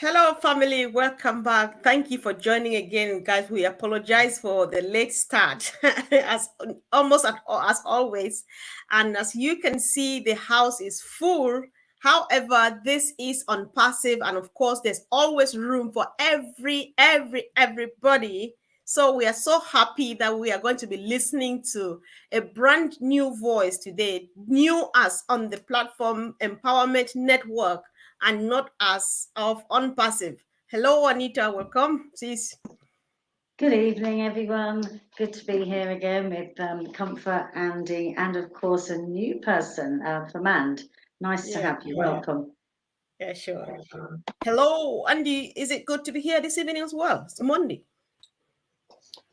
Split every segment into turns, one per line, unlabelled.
Hello, family. Welcome back. Thank you for joining again, guys. We apologize for the late start, as as always. And as you can see, the house is full. However, this is on passive, and of course, there's always room for everybody. So we are so happy that we are going to be listening to a brand new voice today, new as on the platform Empowerment Network and not as of ONPASSIVE. Hello, Anita. Welcome. Please.
Good evening, everyone. Good to be here again with Comfort, Andy, and of course a new person, Fernand. Nice to
Yeah,
have you. Welcome.
yeah, sure. Hello, Andy. Is it good to be here this evening as well? It's Monday.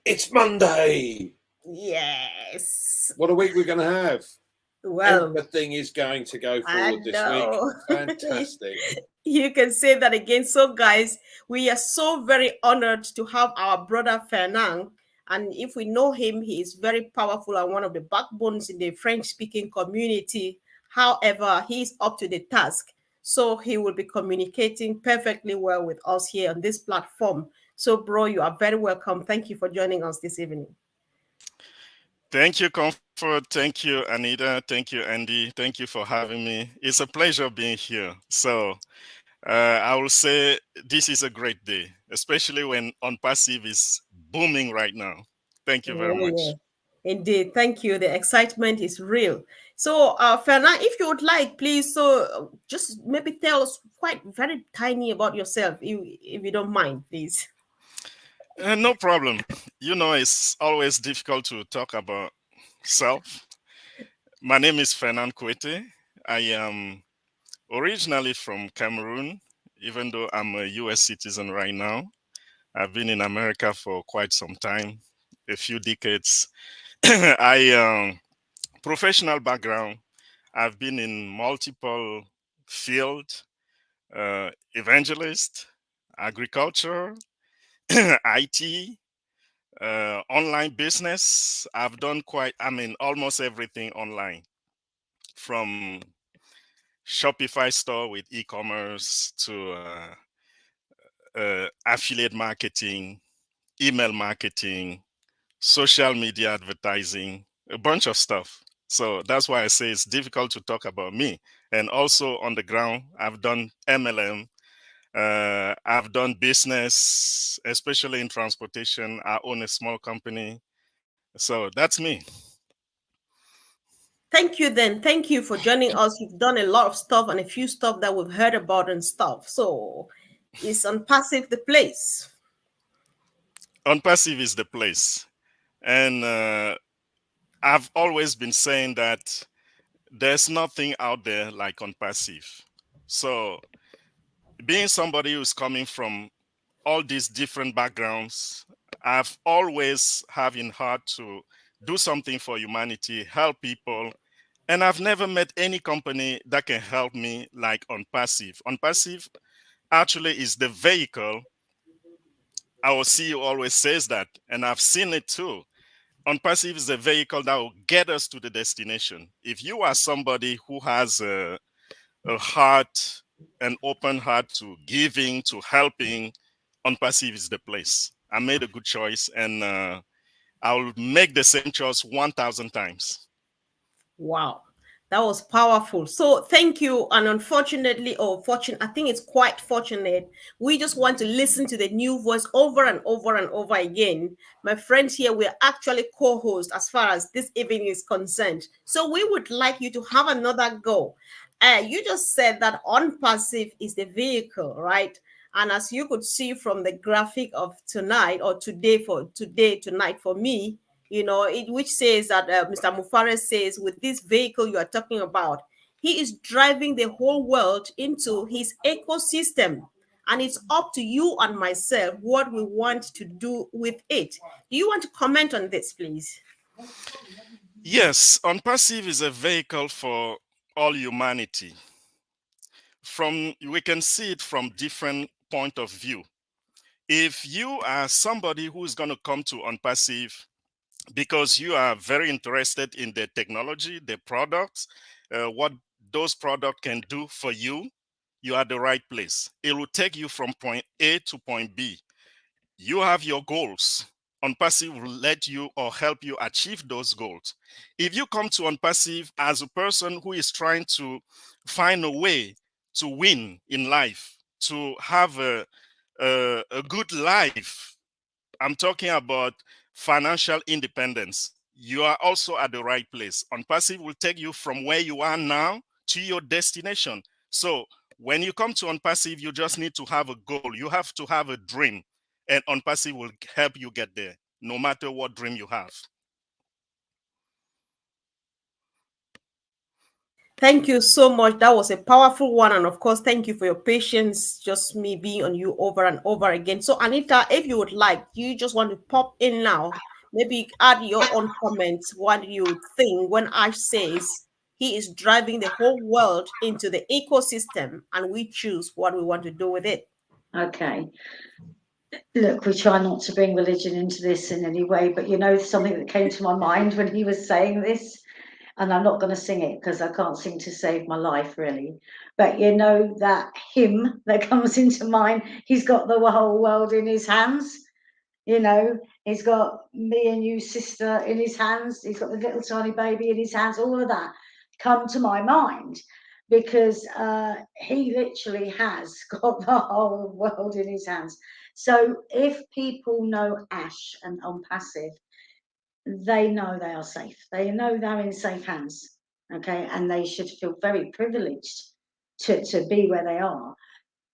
It's Monday.
Yes.
What a week we're going to have.
Well,
Everything is going to go
I
forward this week.
know.
Fantastic.
You can say that again. So, guys, we are so very honored to have our brother Fernand. And if we know him, he is very powerful and one of the backbones in the French speaking community. However, he is up to the task. So, he will be communicating perfectly well with us here on this platform. So, bro, you are very welcome. Thank you for joining us this evening.
Thank you, Comfort. Thank you, Anita. Thank you, Andy. Thank you for having me. It's a pleasure being here. So, I will say this is a great day, especially when OnPassive is booming right now. Thank you very
Oh, yeah.
much.
Indeed. Thank you. The excitement is real. So, Fernand, if you would like, please, just maybe tell us quite very tiny about yourself, if you don't mind, please.
No problem. You know, it's always difficult to talk about self. My name is Fernand Kwete. I am originally from Cameroon, even though I'm a US citizen right now. I've been in America for quite some time, a few decades. I professional background. I've been in multiple fields: evangelist, agriculture, IT, online business. I've done almost everything online, from Shopify store with e-commerce to affiliate marketing, email marketing, social media advertising, a bunch of stuff. So that's why I say it's difficult to talk about me. And also on the ground, I've done MLM, I've done business, especially in transportation. I own a small company. So that's me.
Thank you, then. Thank you for joining us. You've done a lot of stuff and a few stuff that we've heard about and stuff. So, is on passive the place?
OnPassive is the place. And I've always been saying that there's nothing out there like OnPassive. So being somebody who's coming from all these different backgrounds, I've always having heart to do something for humanity, help people, and I've never met any company that can help me like OnPassive. OnPassive actually is the vehicle. Our CEO always says that, and I've seen it too. OnPassive is a vehicle that will get us to the destination. If you are somebody who has a heart, an open heart to giving, to helping, OnPassive is the place. I made a good choice, and I'll make the same choice 1,000 times.
Wow, that was powerful. So thank you. And unfortunately, or fortunate, I think it's quite fortunate. We just want to listen to the new voice over and over and over again. My friends here, we're actually co-hosts as far as this evening is concerned. So we would like you to have another go. You just said that on passive is the vehicle, right? And as you could see from the graphic of tonight or tonight for me, which says that Mr. Mufares says, with this vehicle you are talking about, he is driving the whole world into his ecosystem. And it's up to you and myself what we want to do with it. Do you want to comment on this, please?
Yes, OnPassive is a vehicle for all humanity. We can see it from different point of view. If you are somebody who is going to come to OnPassive because you are very interested in the technology, the products, what those products can do for you, you're at the right place. It will take you from point A to point B. You have your goals. OnPassive will let you or help you achieve those goals. If you come to OnPassive as a person who is trying to find a way to win in life, to have a good life, I'm talking about financial independence, you are also at the right place. OnPassive will take you from where you are now to your destination. So when you come to OnPassive, you just need to have a goal. You have to have a dream, and OnPassive will help you get there, no matter what dream you have.
Thank you so much. That was a powerful one. And of course, thank you for your patience, just me being on you over and over again. So, Anita, if you would like, you just want to pop in now, maybe add your own comments. What do you think when Ash says he is driving the whole world into the ecosystem and we choose what we want to do with it?
Okay. Look, we try not to bring religion into this in any way, but you know, something that came to my mind when he was saying this, and I'm not going to sing it because I can't sing to save my life, really. But you know, that hymn that comes into mind, he's got the whole world in his hands. You know, he's got me and you, sister, in his hands. He's got the little tiny baby in his hands. All of that come to my mind because he literally has got the whole world in his hands. So if people know Ash and OnPassive, they know they are safe. They know they're in safe hands, okay? And they should feel very privileged to be where they are.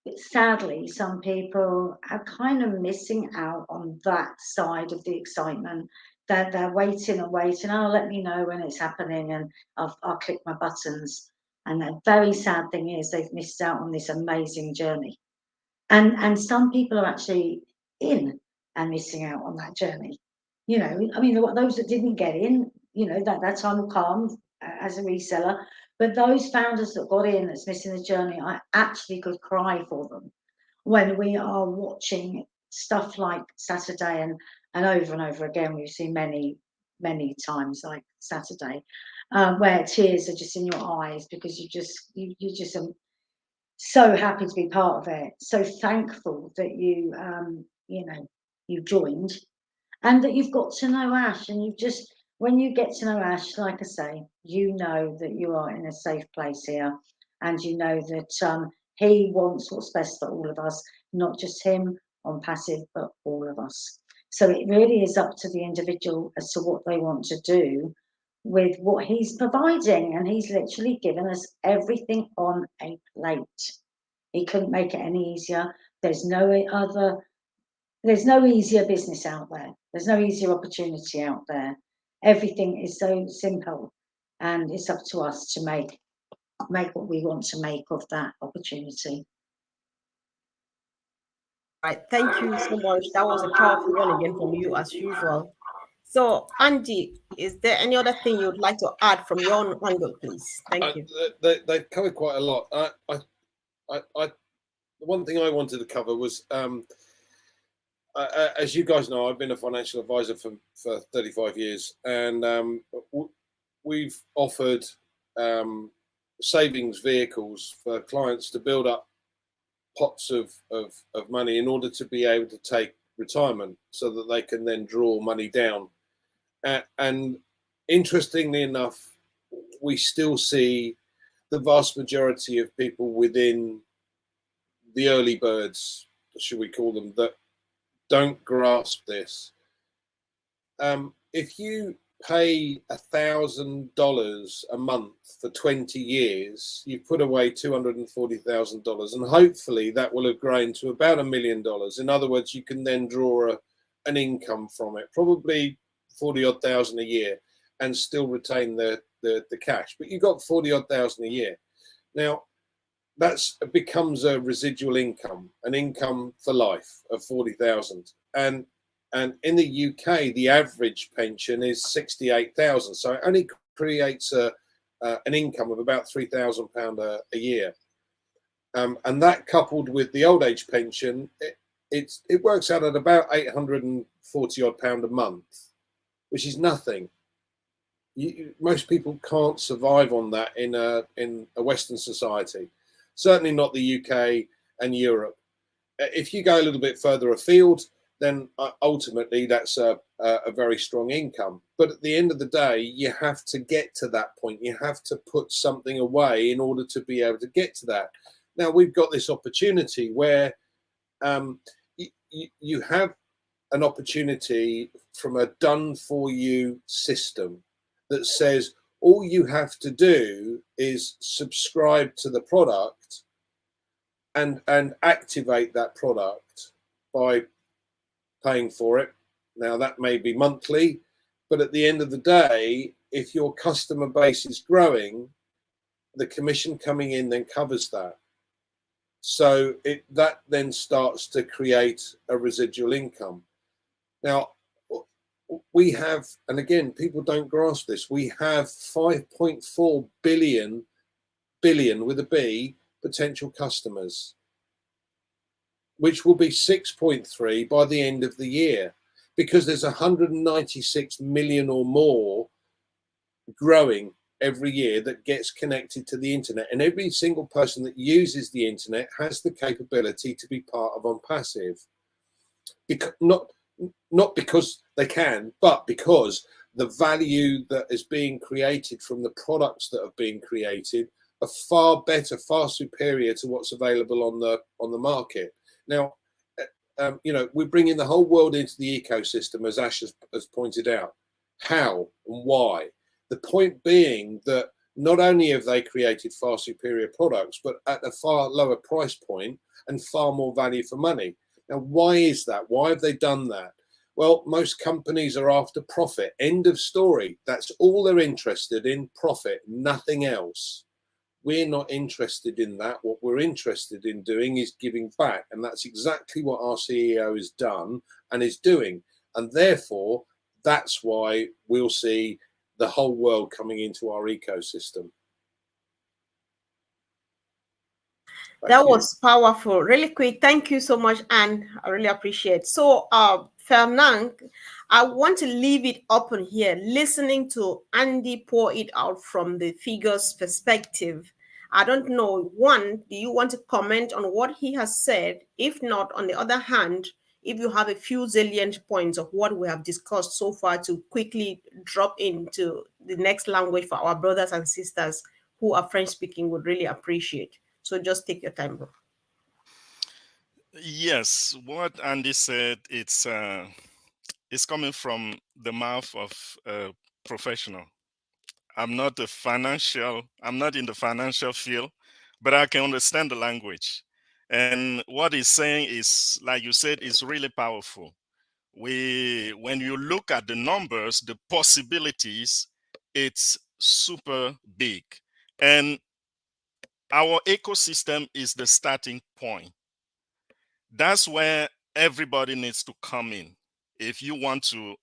But sadly, some people are kind of missing out on that side of the excitement. They're waiting and waiting. Oh, let me know when it's happening, and I'll click my buttons. And the very sad thing is they've missed out on this amazing journey. And some people are actually in and missing out on that journey. You know, I mean, those that didn't get in, you know, that time will come as a reseller. But those founders that got in, that's missing the journey, I actually could cry for them when we are watching stuff like Saturday and over again. We've seen many times like Saturday, where tears are just in your eyes because you just so happy to be part of it, so thankful that you know, you joined, and that you've got to know Ash, and you've just, when you get to know Ash, like I say, you know that you are in a safe place here, and you know that he wants what's best for all of us, not just him OnPassive, but all of us. So it really is up to the individual as to what they want to do with what he's providing, and he's literally given us everything on a plate. He couldn't make it any easier. There's no easier business out there. There's no easier opportunity out there. Everything is so simple, and it's up to us to make what we want to make of that opportunity.
Right. Thank you so much. That was a powerful one again from you, as usual. So, Andy, is there any other thing you would like to add from your own angle, please? Thank you.
They've covered quite a lot. The one thing I wanted to cover was, as you guys know, I've been a financial advisor for 35 years, and we've offered savings vehicles for clients to build up pots of money in order to be able to take retirement, so that they can then draw money down. And interestingly enough, we still see the vast majority of people within the early birds, should we call them, that don't grasp this. If you pay $1,000 a month for 20 years, you've put away $240,000, and hopefully that will have grown to about $1 million. In other words, you can then draw an income from it, probably 40 odd thousand a year, and still retain the cash. But you got 40 odd thousand a year. Now that's becomes a residual income, an income for life of 40,000. And in the UK, the average pension is 68,000. So it only creates an income of about £3,000 a year. And that, coupled with the old age pension, it works out at about £840 odd a month, which is nothing. Most people can't survive on that in a Western society. certainly not the UK and Europe. If you go a little bit further afield, then ultimately that's a very strong income. But at the end of the day, you have to get to that point. You have to put something away in order to be able to get to that. Now we've got this opportunity where you have an opportunity from a done for you system that says all you have to do is subscribe to the product and activate that product by paying for it. Now that may be monthly, but at the end of the day, if your customer base is growing, the commission coming in then covers that. So that then starts to create a residual income. Now we have, and again, people don't grasp this, we have 5.4 billion with a B potential customers, which will be 6.3 by the end of the year, because there's 196 million or more growing every year that gets connected to the internet, and every single person that uses the internet has the capability to be part of ONPASSIVE. Because not because they can, but because the value that is being created from the products that are being created are far better, far superior to what's available on the market. Now, we're bringing the whole world into the ecosystem, as Ash has pointed out. How and why? The point being that not only have they created far superior products, but at a far lower price point and far more value for money. Now, why is that? Why have they done that? Well, most companies are after profit. End of story. That's all they're interested in, profit, nothing else. We're not interested in that. What we're interested in doing is giving back. And that's exactly what our CEO has done and is doing. And therefore, that's why we'll see the whole world coming into our ecosystem.
That was powerful. Really quick. Thank you so much, Anne. I really appreciate. So, Fernand, I want to leave it open here, listening to Andy pour it out from the figures perspective. I don't know. One, do you want to comment on what he has said? If not, on the other hand, if you have a few salient points of what we have discussed so far to quickly drop into the next language for our brothers and sisters who are French speaking, would really appreciate. So just take your time, bro.
Yes, what Andy said, it's coming from the mouth of a professional. I'm not in the financial field, but I can understand the language. And what he's saying is, like you said, is really powerful. When you look at the numbers, the possibilities, it's super big. And our ecosystem is the starting point. That's where everybody needs to come in. If you want to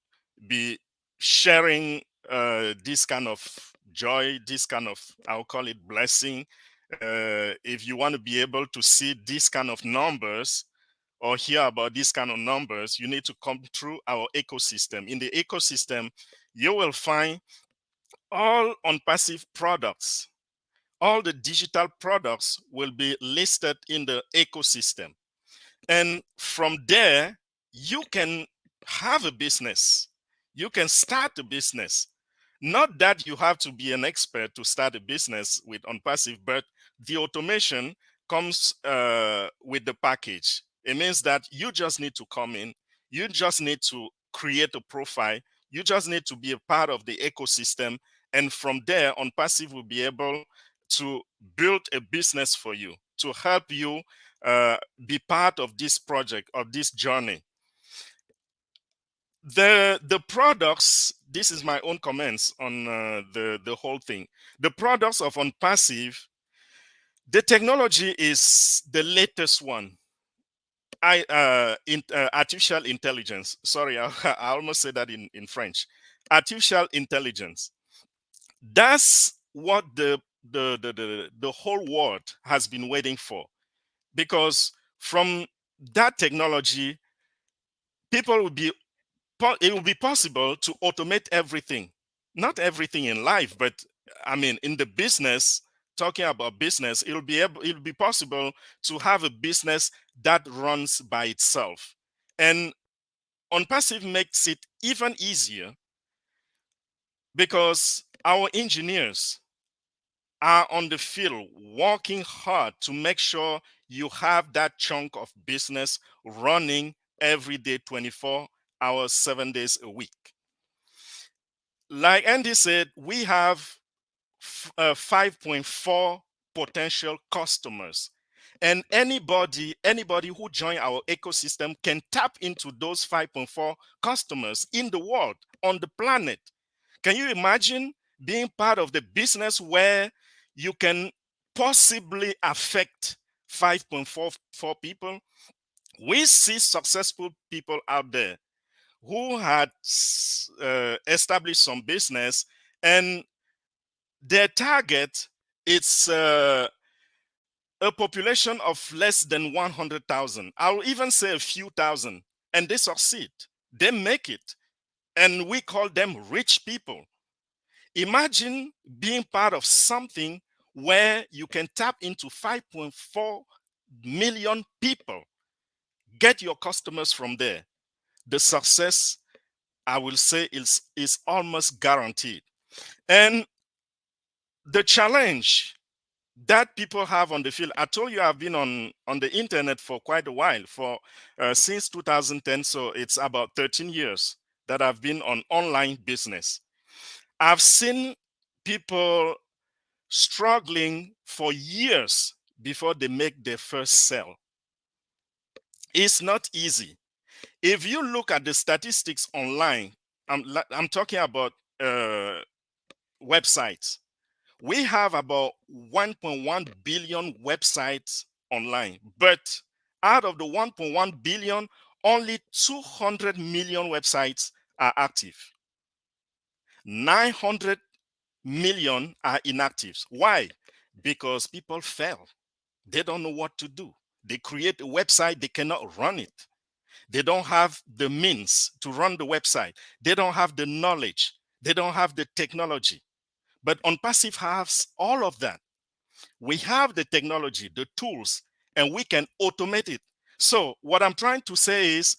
be sharing this kind of joy, this kind of, I'll call it blessing, if you want to be able to see this kind of numbers or hear about this kind of numbers, you need to come through our ecosystem. In the ecosystem, you will find all ONPASSIVE products. All the digital products will be listed in the ecosystem. And from there, you can have a business. You can start a business. Not that you have to be an expert to start a business with ONPASSIVE, but the automation comes with the package. It means that you just need to come in. You just need to create a profile. You just need to be a part of the ecosystem. And from there, ONPASSIVE will be able to build a business for you, to help you be part of this project, of this journey. The products, this is my own comments on the whole thing. The products of ONPASSIVE, the technology is the latest one. Artificial intelligence. Sorry, I almost said that in French. Artificial intelligence. That's what the whole world has been waiting for. Because from that technology, it will be possible to automate everything. Not everything in life, but I mean, in the business, talking about business, it'll be possible to have a business that runs by itself. And ONPASSIVE makes it even easier because our engineers are on the field working hard to make sure you have that chunk of business running every day, 24 hours, 7 days a week. Like Andy said, we have 5.4 potential customers, and anybody who join our ecosystem can tap into those 5.4 customers in the world, on the planet. Can you imagine being part of the business where you can possibly affect 5.44 people? We see successful people out there who had established some business, and their target is a population of less than 100,000. I'll even say a few thousand, and they succeed. They make it, and we call them rich people. Imagine being part of something where you can tap into 5.4 million people, get your customers from there. The success, I will say, is almost guaranteed. And the challenge that people have on the field, I told you I've been on the internet for quite a while, for since 2010, so it's about 13 years that I've been on online business. I've seen people struggling for years before they make their first sale. It's not easy. If you look at the statistics online, I'm talking about websites. We have about 1.1 billion websites online, but out of the 1.1 billion, only 200 million websites are active. 900 million are inactive. Why? Because people fail. They don't know what to do. They create a website, they cannot run it. They don't have the means to run the website. They don't have the knowledge. They don't have the technology. But ONPASSIVE has all of that. We have the technology, the tools, and we can automate it. So what I'm trying to say is,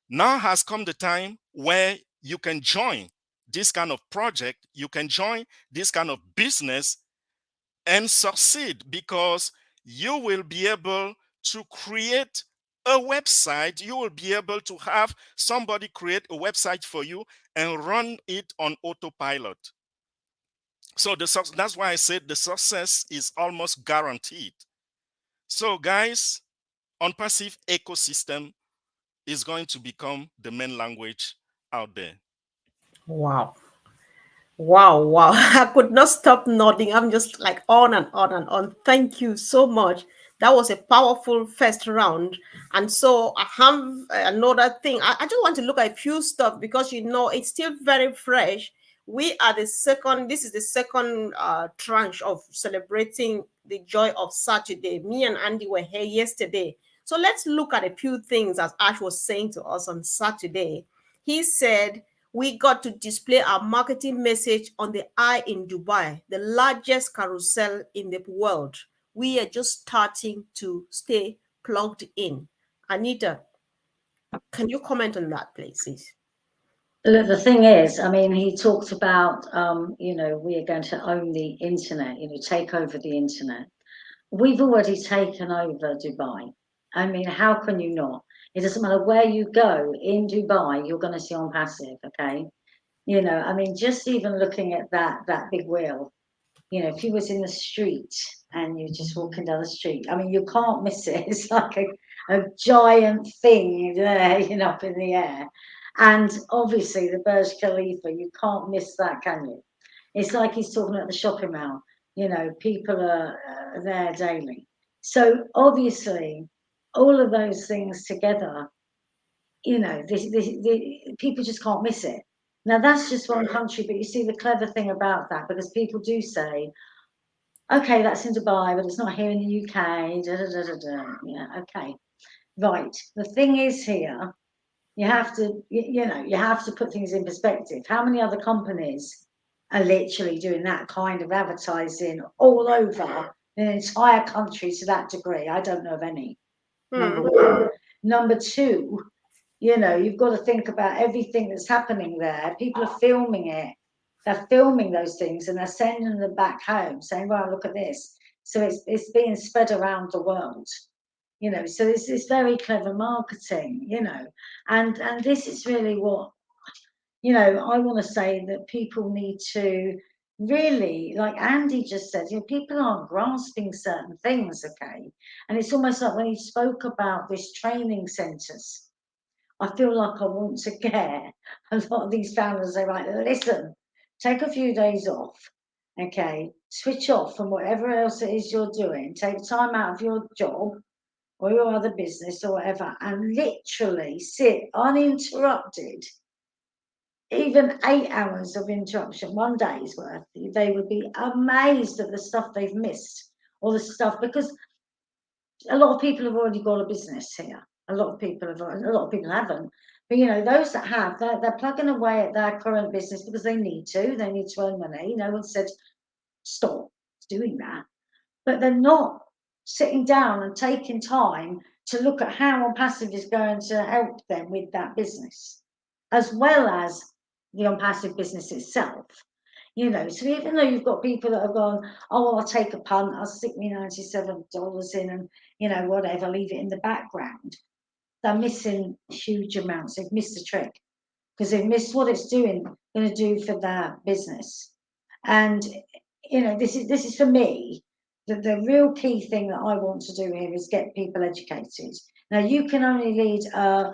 now has come the time where you can join this kind of project, you can join this kind of business and succeed, because you will be able to create a website. You will be able to have somebody create a website for you and run it on autopilot. So that's why I said the success is almost guaranteed. So guys, ONPASSIVE ecosystem is going to become the main language out there.
Wow. Wow, wow. I could not stop nodding. I'm just like on and on and on. Thank you so much. That was a powerful first round. And so I have another thing. I just want to look at a few stuff because it's still very fresh. We are the second, this is the second tranche of celebrating the joy of Saturday. Me and Andy were here yesterday. So let's look at a few things as Ash was saying to us on Saturday. He said, we got to display our marketing message on the Eye in Dubai, the largest carousel in the world. We are just starting to stay plugged in. Anita, can you comment on that, please?
Look, the thing is, I mean, he talked about, we are going to own the internet, take over the internet. We've already taken over Dubai. I mean, how can you not? It doesn't matter where you go in Dubai, you're going to see ONPASSIVE, okay? I mean, just even looking at that big wheel, if you was in the street and you're just walking down the street, I mean, you can't miss it. It's like a giant thing there, up in the air. And obviously the Burj Khalifa, you can't miss that, can you? It's like he's talking about the shopping mall. People are there daily. So obviously, all of those things together, people just can't miss it. Now that's just one country, but you see the clever thing about that, because people do say, okay, that's in Dubai, but it's not here in the UK. Yeah, okay, right. The thing is here, you have to, you have to put things in perspective. How many other companies are literally doing that kind of advertising all over the entire country to that degree. I don't know of any, number one. Number two, you've got to think about everything that's happening there. People are filming it. They're filming those things and they're sending them back home saying, well, look at this. So it's being spread around the world. So it's very clever marketing, and this is really what, I want to say that people need to really, like Andy just said, people aren't grasping certain things, okay? And it's almost like when he spoke about this training centres, I feel like I want to get a lot of these founders, they're like, listen, take a few days off, okay? Switch off from whatever else it is you're doing, take time out of your job or your other business or whatever, and literally sit uninterrupted, even 8 hours of interruption, one day's worth. They would be amazed at the stuff they've missed, or the stuff, because a lot of people have already got a business here. A lot of people haven't. But those that have, they're plugging away at their current business because they need to. They need to earn money. No one said stop doing that, but they're not sitting down and taking time to look at how ONPASSIVE is going to help them with that business, as well as the ONPASSIVE business itself. So even though you've got people that have gone, oh, well, I'll take a punt, I'll stick me $97 in and, whatever, leave it in the background, they're missing huge amounts. They've missed the trick because they've missed what it's going to do for their business. And, this is for me, the real key thing that I want to do here is get people educated. Now, you can only lead, a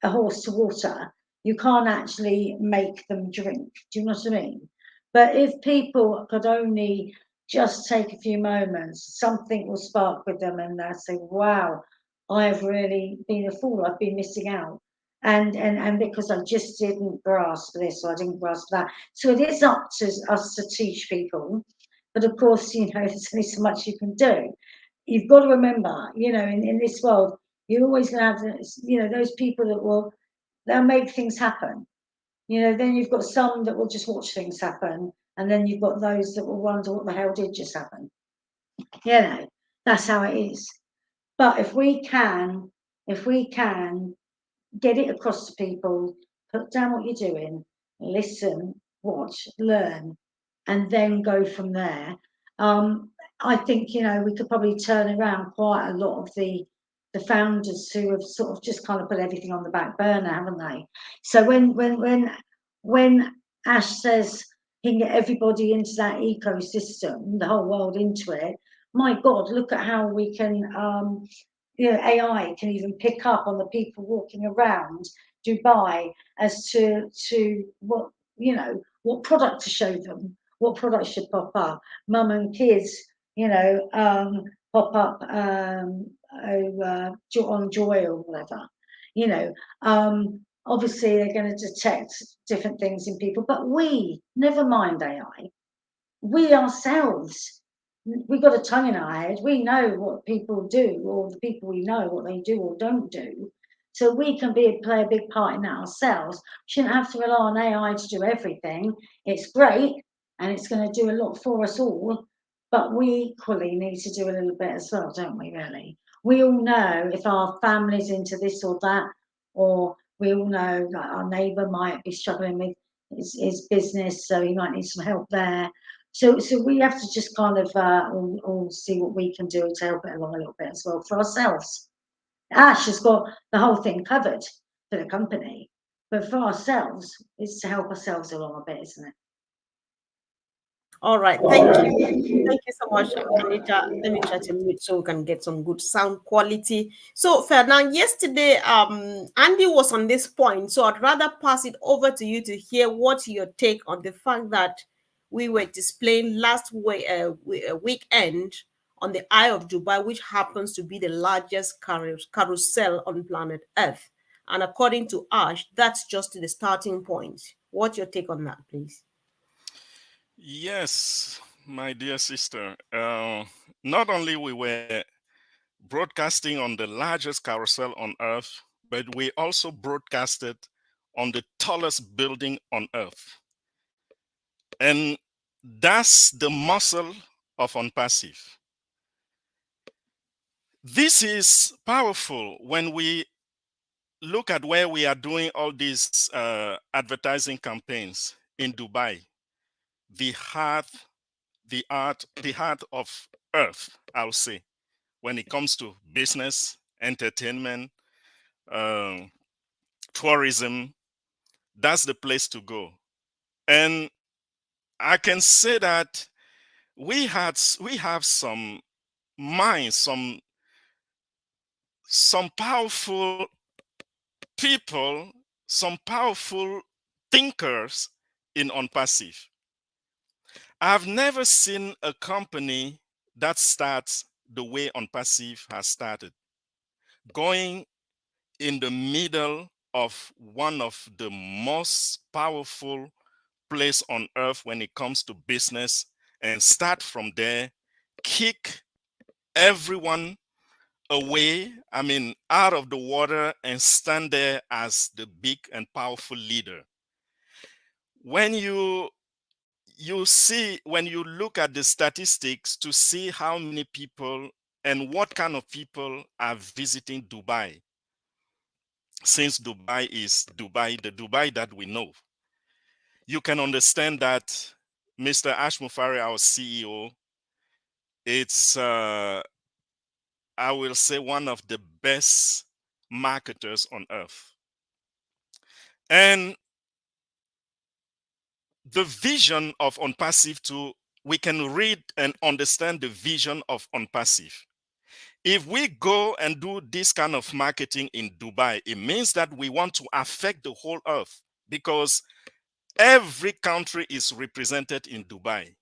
horse to water. You can't actually make them drink. Do you know what I mean? But if people could only just take a few moments, something will spark with them and they'll say, wow, I've really been a fool. I've been missing out. And because I just didn't grasp this or I didn't grasp that. So it is up to us to teach people. But of course, there's only so much you can do. You've got to remember, in this world, you're always going to have, those people that they'll make things happen. Then you've got some that will just watch things happen. And then you've got those that will wonder what the hell did just happen. That's how it is. But if we can get it across to people, put down what you're doing, listen, watch, learn, and then go from there. I think, we could probably turn around quite a lot of the founders who have sort of just kind of put everything on the back burner, haven't they? So when Ash says he can get everybody into that ecosystem, the whole world into it, my God, look at how we can AI can even pick up on the people walking around Dubai as to what what product to show them, what product should pop up. Mum and kids, pop up on Joy or whatever. Obviously they're going to detect different things in people, but never mind AI, we ourselves, we've got a tongue in our head. We know what people do, or the people we know what they do or don't do. So we can play a big part in that ourselves. Shouldn't have to rely on AI to do everything. It's great and it's going to do a lot for us all, but we equally need to do a little bit as well, don't we, really? We all know if our family's into this or that, or we all know that our neighbour might be struggling with his business, so he might need some help there. So we have to just kind of all see what we can do to help it along a little bit as well for ourselves. Ash has got the whole thing covered for the company, but for ourselves, it's to help ourselves along a bit, isn't it?
All right, thank you. Thank you so much, Anita. Let me try to mute so we can get some good sound quality. So, Fernand, yesterday, Andy was on this point, so I'd rather pass it over to you to hear what's your take on the fact that we were displaying last weekend on the Eye of Dubai, which happens to be the largest carousel on planet Earth. And according to Ash, that's just the starting point. What's your take on that, please?
Yes, my dear sister. Not only we were broadcasting on the largest carousel on earth, but we also broadcasted on the tallest building on earth. And that's the muscle of ONPASSIVE. This is powerful when we look at where we are doing all these advertising campaigns in Dubai, the heart, the heart of Earth, I'll say, when it comes to business, entertainment, um, tourism. That's the place to go. And I can say that we have some minds, some powerful people, some powerful thinkers in ONPASSIVE. I've never seen a company that starts the way ONPASSIVE has started, going in the middle of one of the most powerful place on earth when it comes to business, and start from there, kick everyone away, I mean, out of the water, and stand there as the big and powerful leader. When you see, when you look at the statistics to see how many people and what kind of people are visiting Dubai, since Dubai is Dubai, the Dubai that we know, you can understand that Mr. Ash Mufari, our CEO, it's I will say one of the best marketers on earth. And the vision of ONPASSIVE too, we can read and understand the vision of ONPASSIVE. If we go and do this kind of marketing in Dubai, it means that we want to affect the whole earth, because every country is represented in Dubai.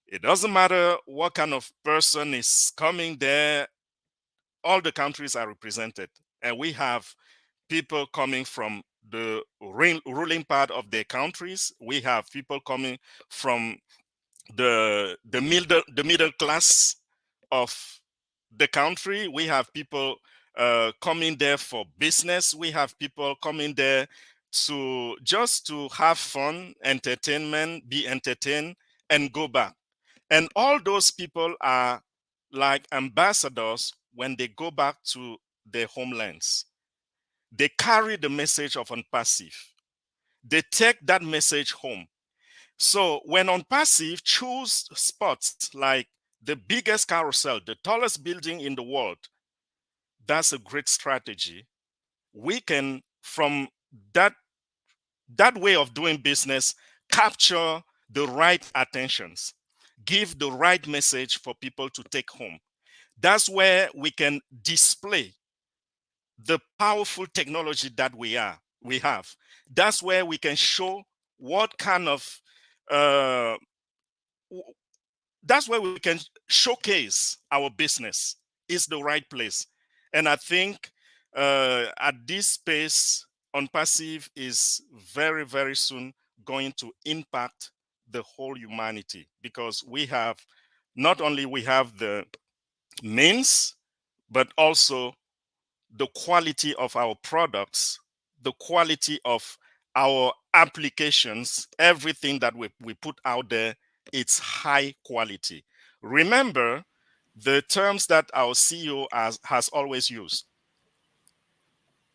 It doesn't matter what kind of person is coming there, all the countries are represented. And we have people coming from the ruling part of their countries. We have people coming from the middle class of the country. We have people coming there for business. We have people coming there to just to have fun, entertainment, be entertained, and go back. And all those people are like ambassadors when they go back to their homelands. They carry the message of ONPASSIVE. They take that message home. So when ONPASSIVE choose spots like the biggest carousel, the tallest building in the world, that's a great strategy. We can, from that way of doing business, capture the right attentions, give the right message for people to take home. That's where we can display the powerful technology that we have. That's where we can show what kind of uh, that's where we can showcase our business is the right place. And I think at this space, ONPASSIVE is very, very soon going to impact the whole humanity, because we have, not only we have the means, but also the quality of our products, the quality of our applications, everything that we put out there, it's high quality. Remember the terms that our CEO has always used: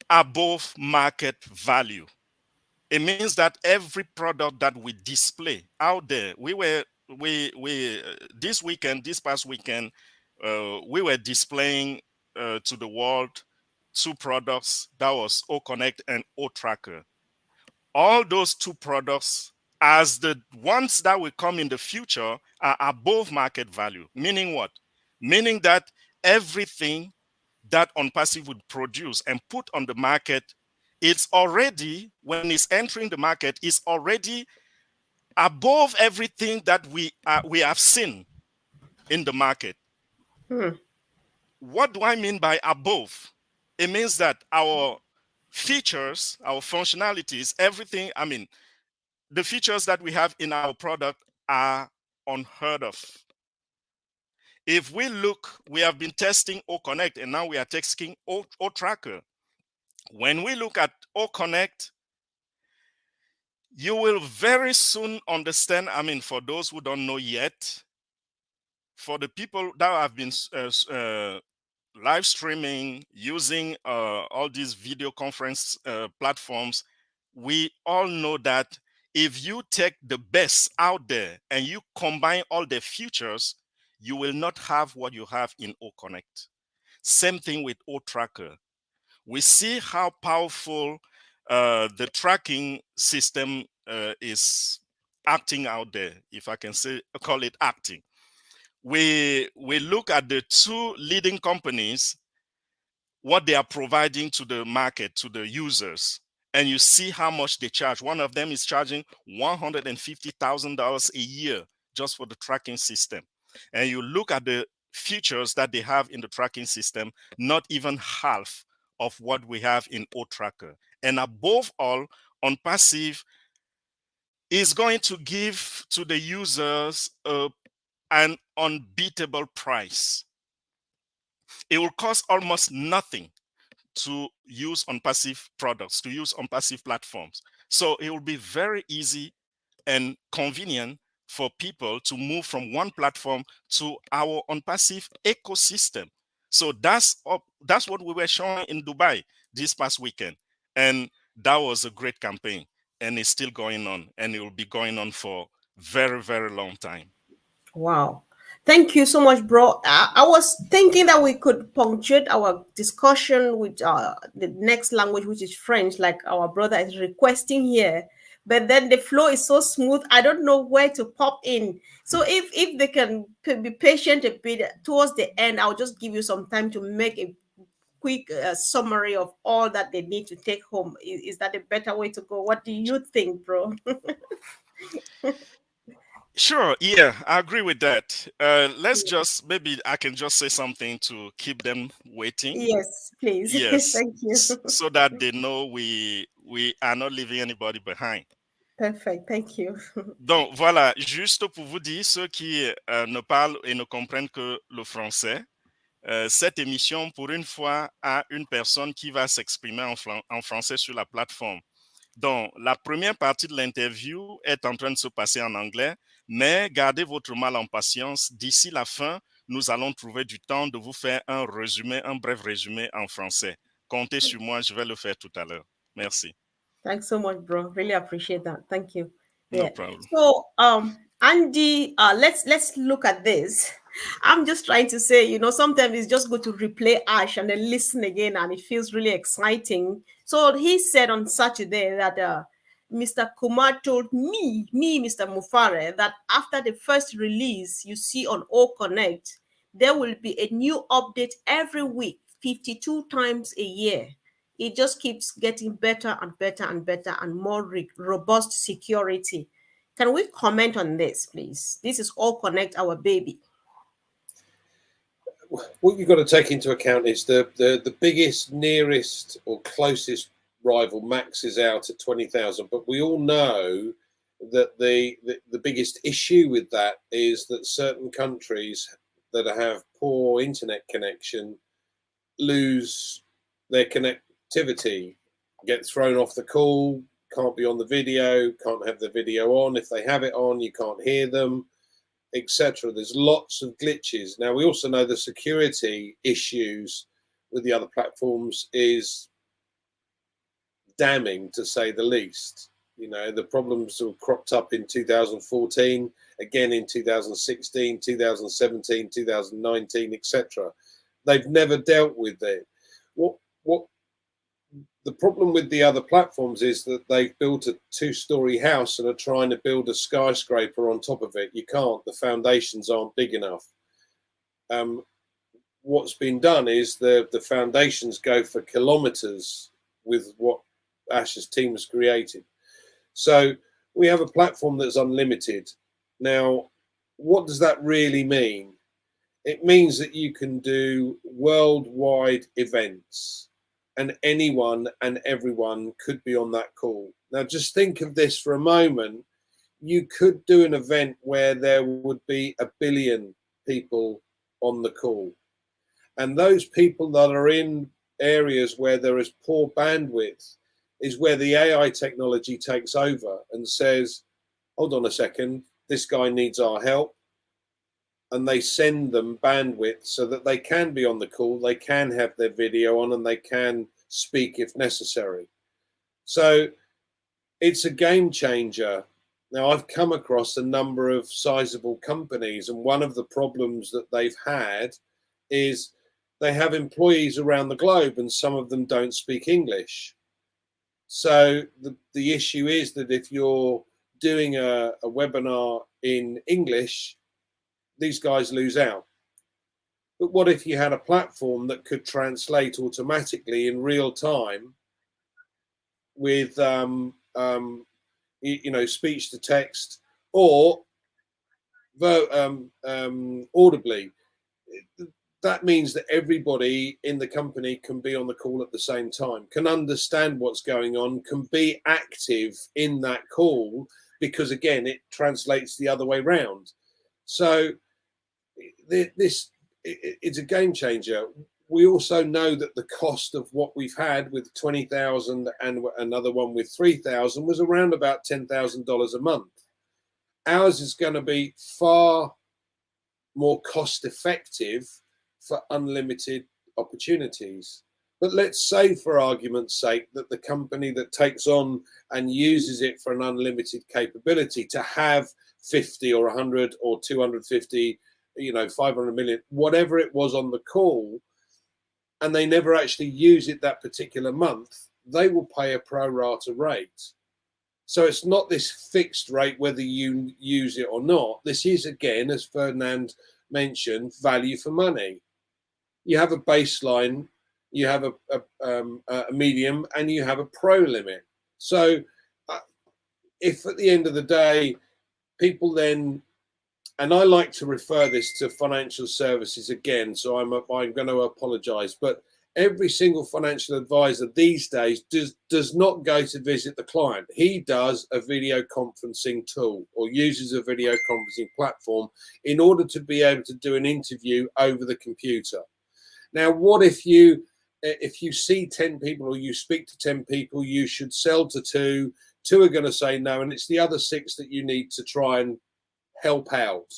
above market value. It means that every product that we display out there, we this weekend, this past weekend, we were displaying to the world two products, that was O Connect and O Tracker. All those two products, as the ones that will come in the future, are above market value. Meaning what? Meaning that everything that ONPASSIVE would produce and put on the market, it's already, when it's entering the market, it's already above everything that we have seen in the market.
Hmm.
What do I mean by above? It means that our features, our functionalities, everything, I mean, the features that we have in our product are unheard of. If we look, we have been testing O Connect, and now we are testing O Tracker. When we look at O Connect, You will very soon understand. I mean, for those who don't know yet, for the people that have been live streaming using all these video conference platforms, we all know that if you take the best out there and you combine all the features, you will not have what you have in O Connect. Same thing with O Tracker. We see how powerful the tracking system is acting out there, if I can say call it acting. We look at the two leading companies, what they are providing to the market, to the users, and you see how much they charge. One of them is charging $150,000 a year just for the tracking system. And you look at the features that they have in the tracking system, not even half of what we have in O Tracker. And above all, OnPassive is going to give to the users an unbeatable price. It will cost almost nothing to use OnPassive products, to use OnPassive platforms. So it will be very easy and convenient for people to move from one platform to our OnPassive ecosystem. So that's what we were showing in Dubai this past weekend. And that was a great campaign. And it's still going on. And it will be going on for very, very long time.
Wow. Thank you so much, bro. I was thinking that we could punctuate our discussion with the next language, which is French, like our brother is requesting here. But then the flow is so smooth, I don't know where to pop in. So if they can be patient a bit towards the end, I'll just give you some time to make a quick summary of all that they need to take home. Is that a better way to go? What do you think, bro?
Sure, yeah, I agree with that. Let's just, maybe I can just say something to keep them waiting.
Yes, please.
Yes,
Thank you.
so that they know we are not leaving anybody behind.
Perfect. Thank you.
Donc voilà, juste pour vous dire, ceux qui ne parlent et ne comprennent que le français, cette émission, pour une fois, a une personne qui va s'exprimer en français sur la plateforme. Donc, la première partie de l'interview est en train de se passer en anglais, mais gardez votre mal en patience. D'ici la fin, nous allons trouver du temps de vous faire un résumé, un bref résumé en français. Comptez sur moi, je vais le faire tout à l'heure. Merci.
Thanks so much, bro. Really appreciate that. Thank you.
No
Yeah.
problem.
So, Andy, let's look at this. I'm just trying to say, sometimes it's just good to replay Ash and then listen again, and it feels really exciting. So he said on Saturday that Mr. Kumar told me, Mr. Mufare, that after the first release you see on O Connect, there will be a new update every week, 52 times a year. It just keeps getting better and better and better and more robust security. Can we comment on this, please? This is All Connect, our baby.
What you've got to take into account is the biggest, nearest, or closest rival maxes out at 20,000. But we all know that the biggest issue with that is that certain countries that have poor internet connection lose their connectivity, get thrown off the call, can't be on the video, can't have the video on. If they have it on, you can't hear them, etc. There's lots of glitches. Now, we also know the security issues with the other platforms is damning, to say the least. The problems have cropped up in 2014, again in 2016, 2017, 2019, etc. They've never dealt with it. What the problem with the other platforms is that they've built a two-story house and are trying to build a skyscraper on top of it. You can't. The foundations aren't big enough. What's been done is the foundations go for kilometers with what Ash's team has created. So we have a platform that's unlimited. Now, what does that really mean? It means that you can do worldwide events, and anyone and everyone could be on that call. Now, just think of this for a moment. You could do an event where there would be 1 billion people on the call. And those people that are in areas where there is poor bandwidth, is where the AI technology takes over and says, hold on a second, this guy needs our help. And they send them bandwidth so that they can be on the call, they can have their video on, and they can speak if necessary. So it's a game changer. Now, I've come across a number of sizable companies, and one of the problems that they've had is they have employees around the globe, and some of them don't speak English. So the issue is that if you're doing a webinar in English, these guys lose out. But what if you had a platform that could translate automatically in real time with speech to text or audibly? That means that everybody in the company can be on the call at the same time, can understand what's going on, can be active in that call, because again, it translates the other way round. So it's a game changer. We also know that the cost of what we've had with 20,000 and another one with 3,000 was around about $10,000 a month. Ours is going to be far more cost effective for unlimited opportunities. But let's say, for argument's sake, that the company that takes on and uses it for an unlimited capability to have 50 or 100 or 250, 500 million, whatever it was on the call, and they never actually use it that particular month, they will pay a pro rata rate. So it's not this fixed rate whether you use it or not. This is, again, as Ferdinand mentioned, value for money. You have a baseline, you have a medium, and you have a pro limit. So if at the end of the day, people then, and I like to refer this to financial services again, so I'm going to apologize, but every single financial advisor these days does not go to visit the client. He does a video conferencing tool or uses a video conferencing platform in order to be able to do an interview over the computer. Now, what if you see 10 people or you speak to 10 people, you should sell to two are going to say no, and it's the other 6 that you need to try and help out.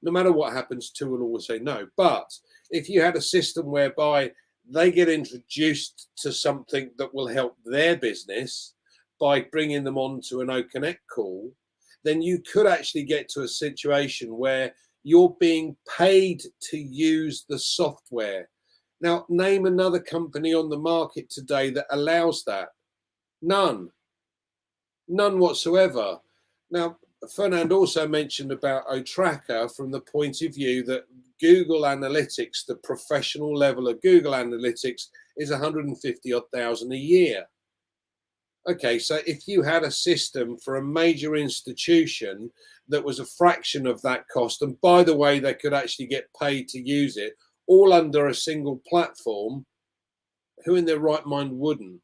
No matter what happens, 2 will always say no. But if you had a system whereby they get introduced to something that will help their business by bringing them onto an OConnect call, then you could actually get to a situation where you're being paid to use the software. Now, name another company on the market today that allows that. None whatsoever. Now, Fernand also mentioned about OTracker from the point of view that Google Analytics, the professional level of Google Analytics, is 150,000 a year. Okay, so if you had a system for a major institution that was a fraction of that cost, and by the way, they could actually get paid to use it, all under a single platform, who in their right mind wouldn't?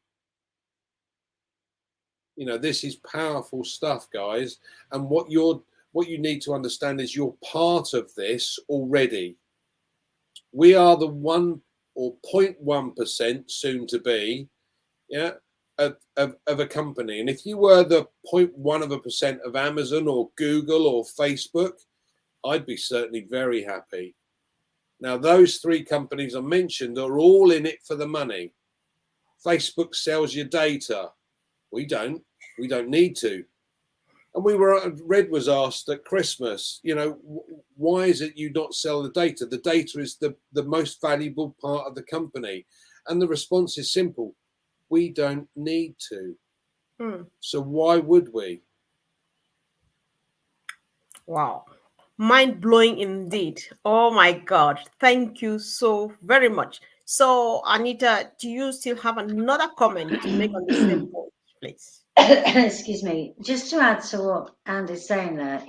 This is powerful stuff, guys. And what you need to understand is you're part of this already. We are the 1 or 0.1% soon to be, of a company. And if you were the 0.1% of Amazon or Google or Facebook, I'd be certainly very happy. Now, those 3 companies I mentioned are all in it for the money. Facebook sells your data. We don't need to. And Red was asked at Christmas, why is it you not sell the data? The data is the most valuable part of the company. And the response is simple. We don't need to. So why would we?
Wow. Mind blowing indeed. Oh my God. Thank you so very much. So, Anita, do you still have another comment to make on the same point, please?
Excuse me. Just to add to what Andy's saying there,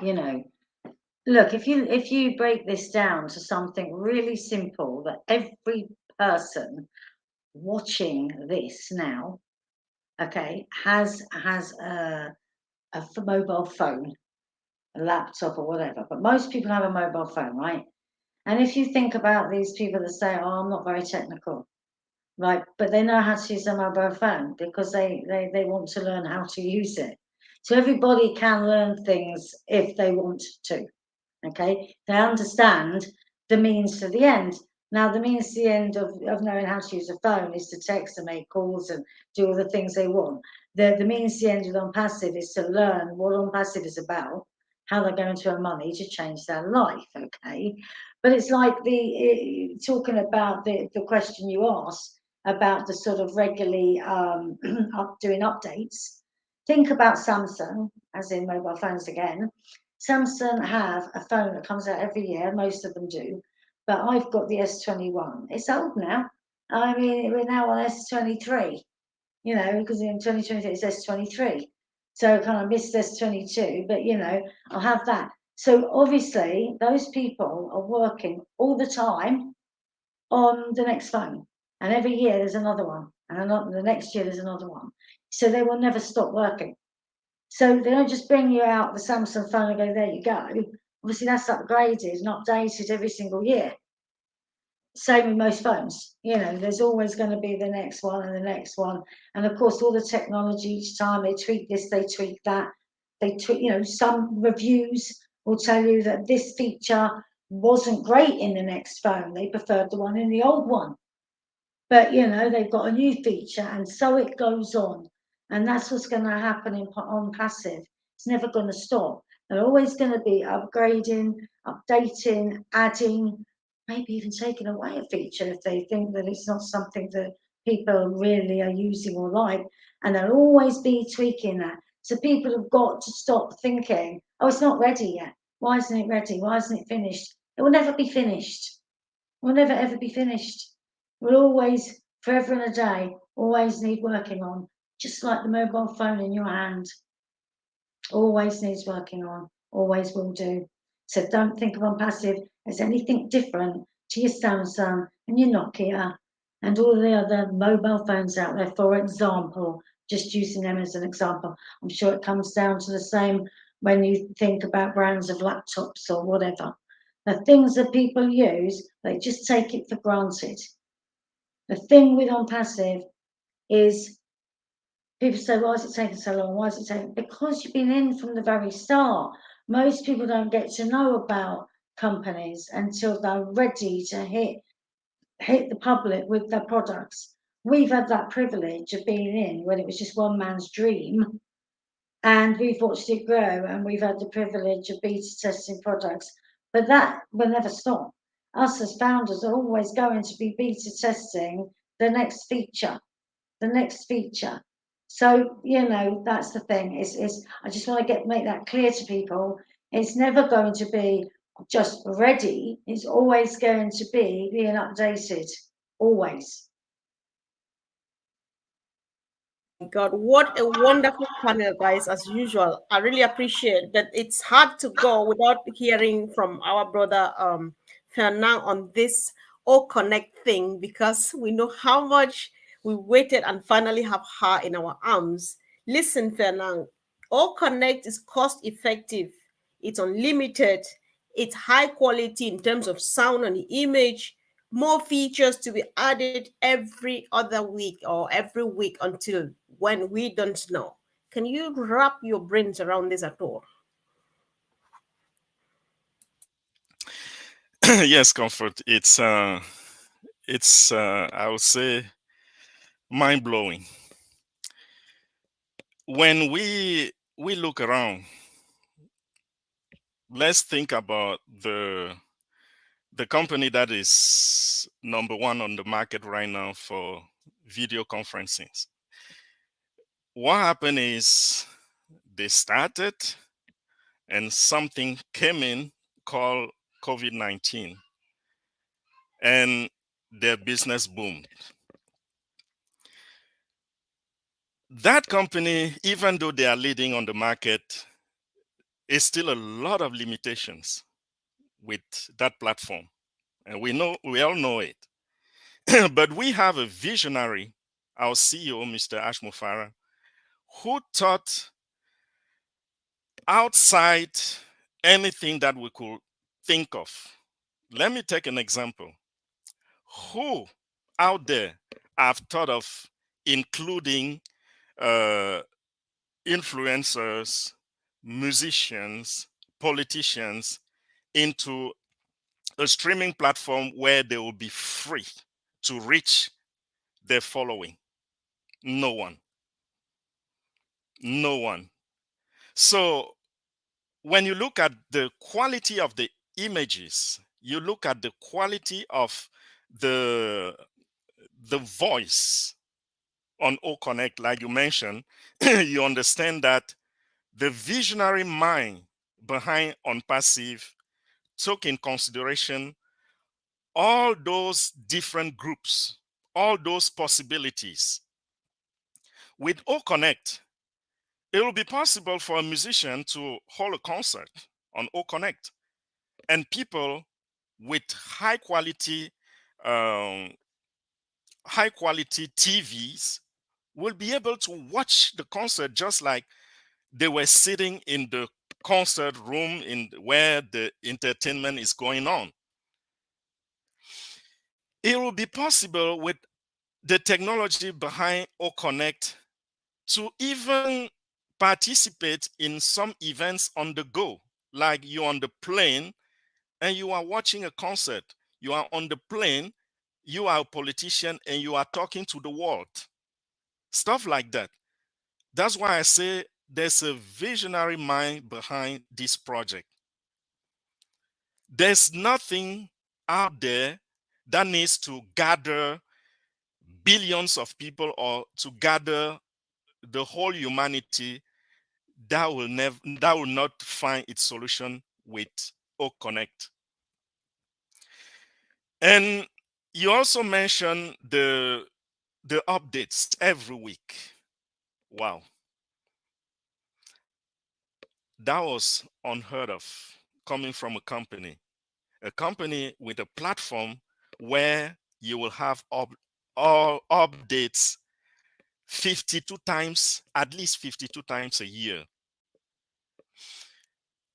look, if you break this down to something really simple that every person watching this now, okay, has a mobile phone, a laptop or whatever, but most people have a mobile phone, right? And if you think about these people that say, oh, I'm not very technical, right? But they know how to use a mobile phone because they want to learn how to use it. So everybody can learn things if they want to. Okay, they understand the means to the end. Now, the means to the end of knowing how to use a phone is to text and make calls and do all the things they want. The means to the end of ONPASSIVE is to learn what ONPASSIVE is about, how they're going to earn money to change their life. Okay, but it's like talking about the question you asked about the sort of regularly doing updates. Think about Samsung, as in mobile phones again. Samsung have a phone that comes out every year, most of them do, but I've got the S21. It's old now. I mean, we're now on S23, you know, because in 2023 it's S23. So I kind of missed S22, but you know, I'll have that. So obviously, those people are working all the time on the next phone, and every year there's another one, and the next year there's another one. So they will never stop working. So they don't just bring you out the Samsung phone and go, there you go. Obviously, that's upgraded and updated every single year. Same with most phones. You know, there's always going to be the next one and the next one. And of course, all the technology each time they tweak this, they tweak that. They tweak, you know, some reviews will tell you that this feature wasn't great in the next phone. They preferred the one in the old one. But you know, they've got a new feature, and so it goes on. And that's what's going to happen on passive. It's never going to stop. They're always going to be upgrading, updating, adding, maybe even taking away a feature if they think that it's not something that people really are using or like. And they'll always be tweaking that. So people have got to stop thinking, oh, it's not ready yet. Why isn't it ready? Why isn't it finished? It will never be finished. It will never ever be finished. Will always, forever and a day, always need working on, just like the mobile phone in your hand. Always needs working on, always will do. So don't think of ONPASSIVE as anything different to your Samsung and your Nokia and all the other mobile phones out there, for example, just using them as an example. I'm sure it comes down to the same when you think about brands of laptops or whatever. The things that people use, they just take it for granted. The thing with ONPASSIVE is people say, why is it taking so long? Why is it taking? Because you've been in from the very start. Most people don't get to know about companies until they're ready to hit the public with their products. We've had that privilege of being in when it was just one man's dream, and we've watched it grow, and we've had the privilege of beta testing products. But that will never stop. Us as founders are always going to be beta testing the next feature, the next feature. So, you know, that's the thing. Is I just want to make that clear to people. It's never going to be just ready. It's always going to be being updated. Always.
God, what a wonderful panel, guys, as usual. I really appreciate that. It's hard to go without hearing from our brother Fernand on this all connect thing, because we know how much we waited and finally have her in our arms. Listen, Fernand, all connect is cost effective, it's unlimited, it's high quality in terms of sound and image, more features to be added every other week or every week until when we don't know. Can you wrap your brains around this at all?
Yes, Comfort. It's I would say mind blowing. When we look around, let's think about the company that is number one on the market right now for video conferencing. What happened is they started and something came in called COVID-19, and their business boomed. That company, even though they are leading on the market, is still a lot of limitations with that platform. And we all know it. But we have a visionary, our CEO, Mr. Ashmufara, who thought outside anything that we could think of. Let me take an example. Who out there I've thought of including influencers, musicians, politicians into a streaming platform where they will be free to reach their following. No one. No one. So when you look at the quality of the images, you look at the quality of the voice on O Connect, like you mentioned, you understand that the visionary mind behind OnPassive took in consideration all those different groups, all those possibilities. With O Connect, it will be possible for a musician to hold a concert on O Connect, and people with um, high quality TVs will be able to watch the concert just like they were sitting in the concert room in where the entertainment is going on. It will be possible with the technology behind O Connect to even participate in some events on the go, like you're on the plane and you are watching a concert. You are on the plane, you are a politician, and you are talking to the world. Stuff like that. That's why I say there's a visionary mind behind this project. There's nothing out there that needs to gather billions of people or to gather the whole humanity that will not find its solution with Oak Connect. And you also mentioned the updates every week. Wow, that was unheard of coming from a company with a platform where you will have all updates 52 times, at least 52 times a year.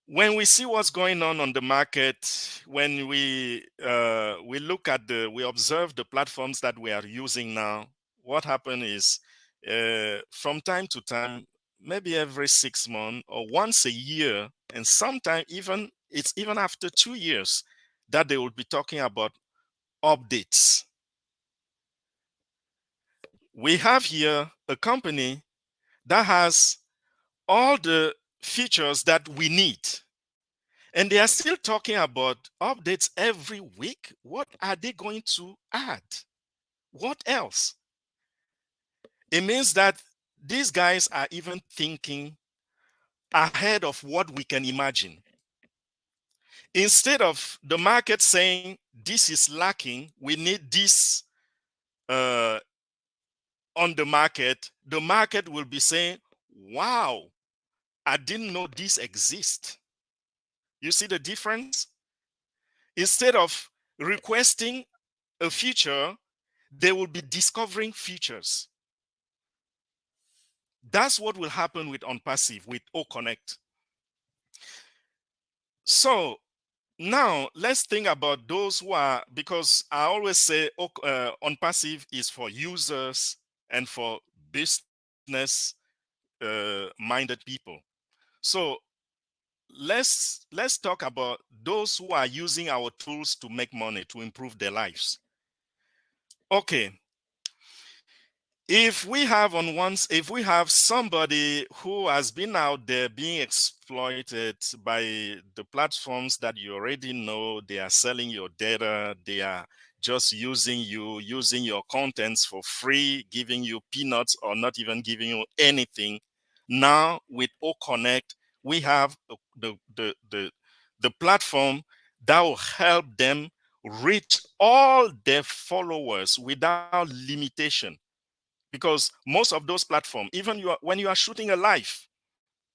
When we see what's going on the market, when we look at we observe the platforms that we are using now, what happened is from time to time, maybe every 6 months or once a year, and sometimes it's even after 2 years that they will be talking about updates. We have here a company that has all the features that we need. And they are still talking about updates every week. What are they going to add? What else? It means that these guys are even thinking ahead of what we can imagine. Instead of the market saying, this is lacking, we need this uh, on the market will be saying, wow, I didn't know this exists. You see the difference? Instead of requesting a feature, they will be discovering features. That's what will happen with OnPassive, with O Connect. So now let's think about those who are, because I always say OnPassive is for users and for business minded people. So let's talk about those who are using our tools to make money, to improve their lives. Okay, if we have somebody who has been out there being exploited by the platforms that you already know, they are selling your data, they are just using your contents for free, giving you peanuts or not even giving you anything. Now with O Connect, we have the platform that will help them reach all their followers without limitation. Because most of those platforms, even when you are shooting a live,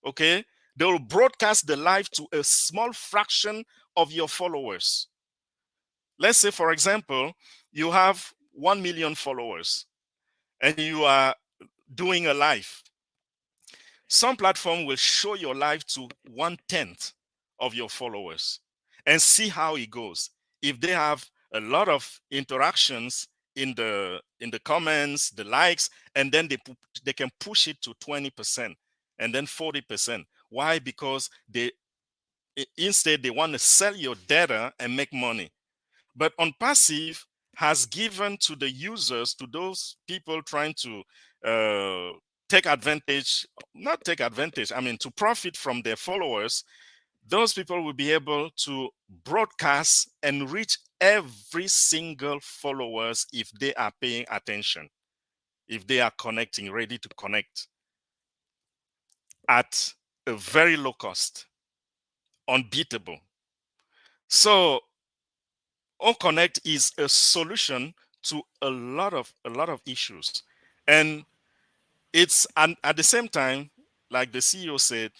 okay, they will broadcast the live to a small fraction of your followers. Let's say, for example, you have 1 million followers and you are doing a live. Some platform will show your live to 1/10 of your followers and see how it goes. If they have a lot of interactions, in the comments, the likes, and then they can push it to 20% and then 40%. Why? Because instead they want to sell your data and make money. But ONPASSIVE has given to the users, to those people trying to take advantage, not take advantage, I mean to profit from their followers, those people will be able to broadcast and reach every single followers if they are paying attention, if they are connecting, ready to connect at a very low cost, unbeatable. So OnConnect is a solution to a lot of issues, and it's and at the same time, like the CEO said,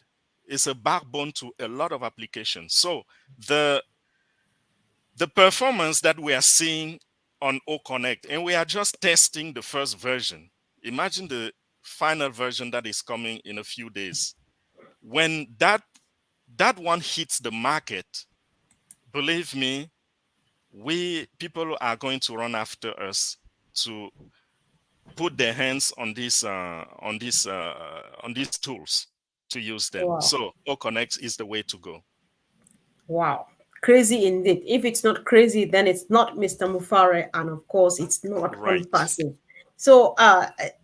it's a backbone to a lot of applications. So the performance that we are seeing on OConnect, and we are just testing the first version. Imagine the final version that is coming in a few days. When that one hits the market, believe me, people are going to run after us to put their hands on these tools to use them.
Wow.
So OConnect is the way to go.
Wow. Crazy indeed. If it's not crazy, then it's not Mr. Mufare, and of course, it's not
Right.
ONPASSIVE. So,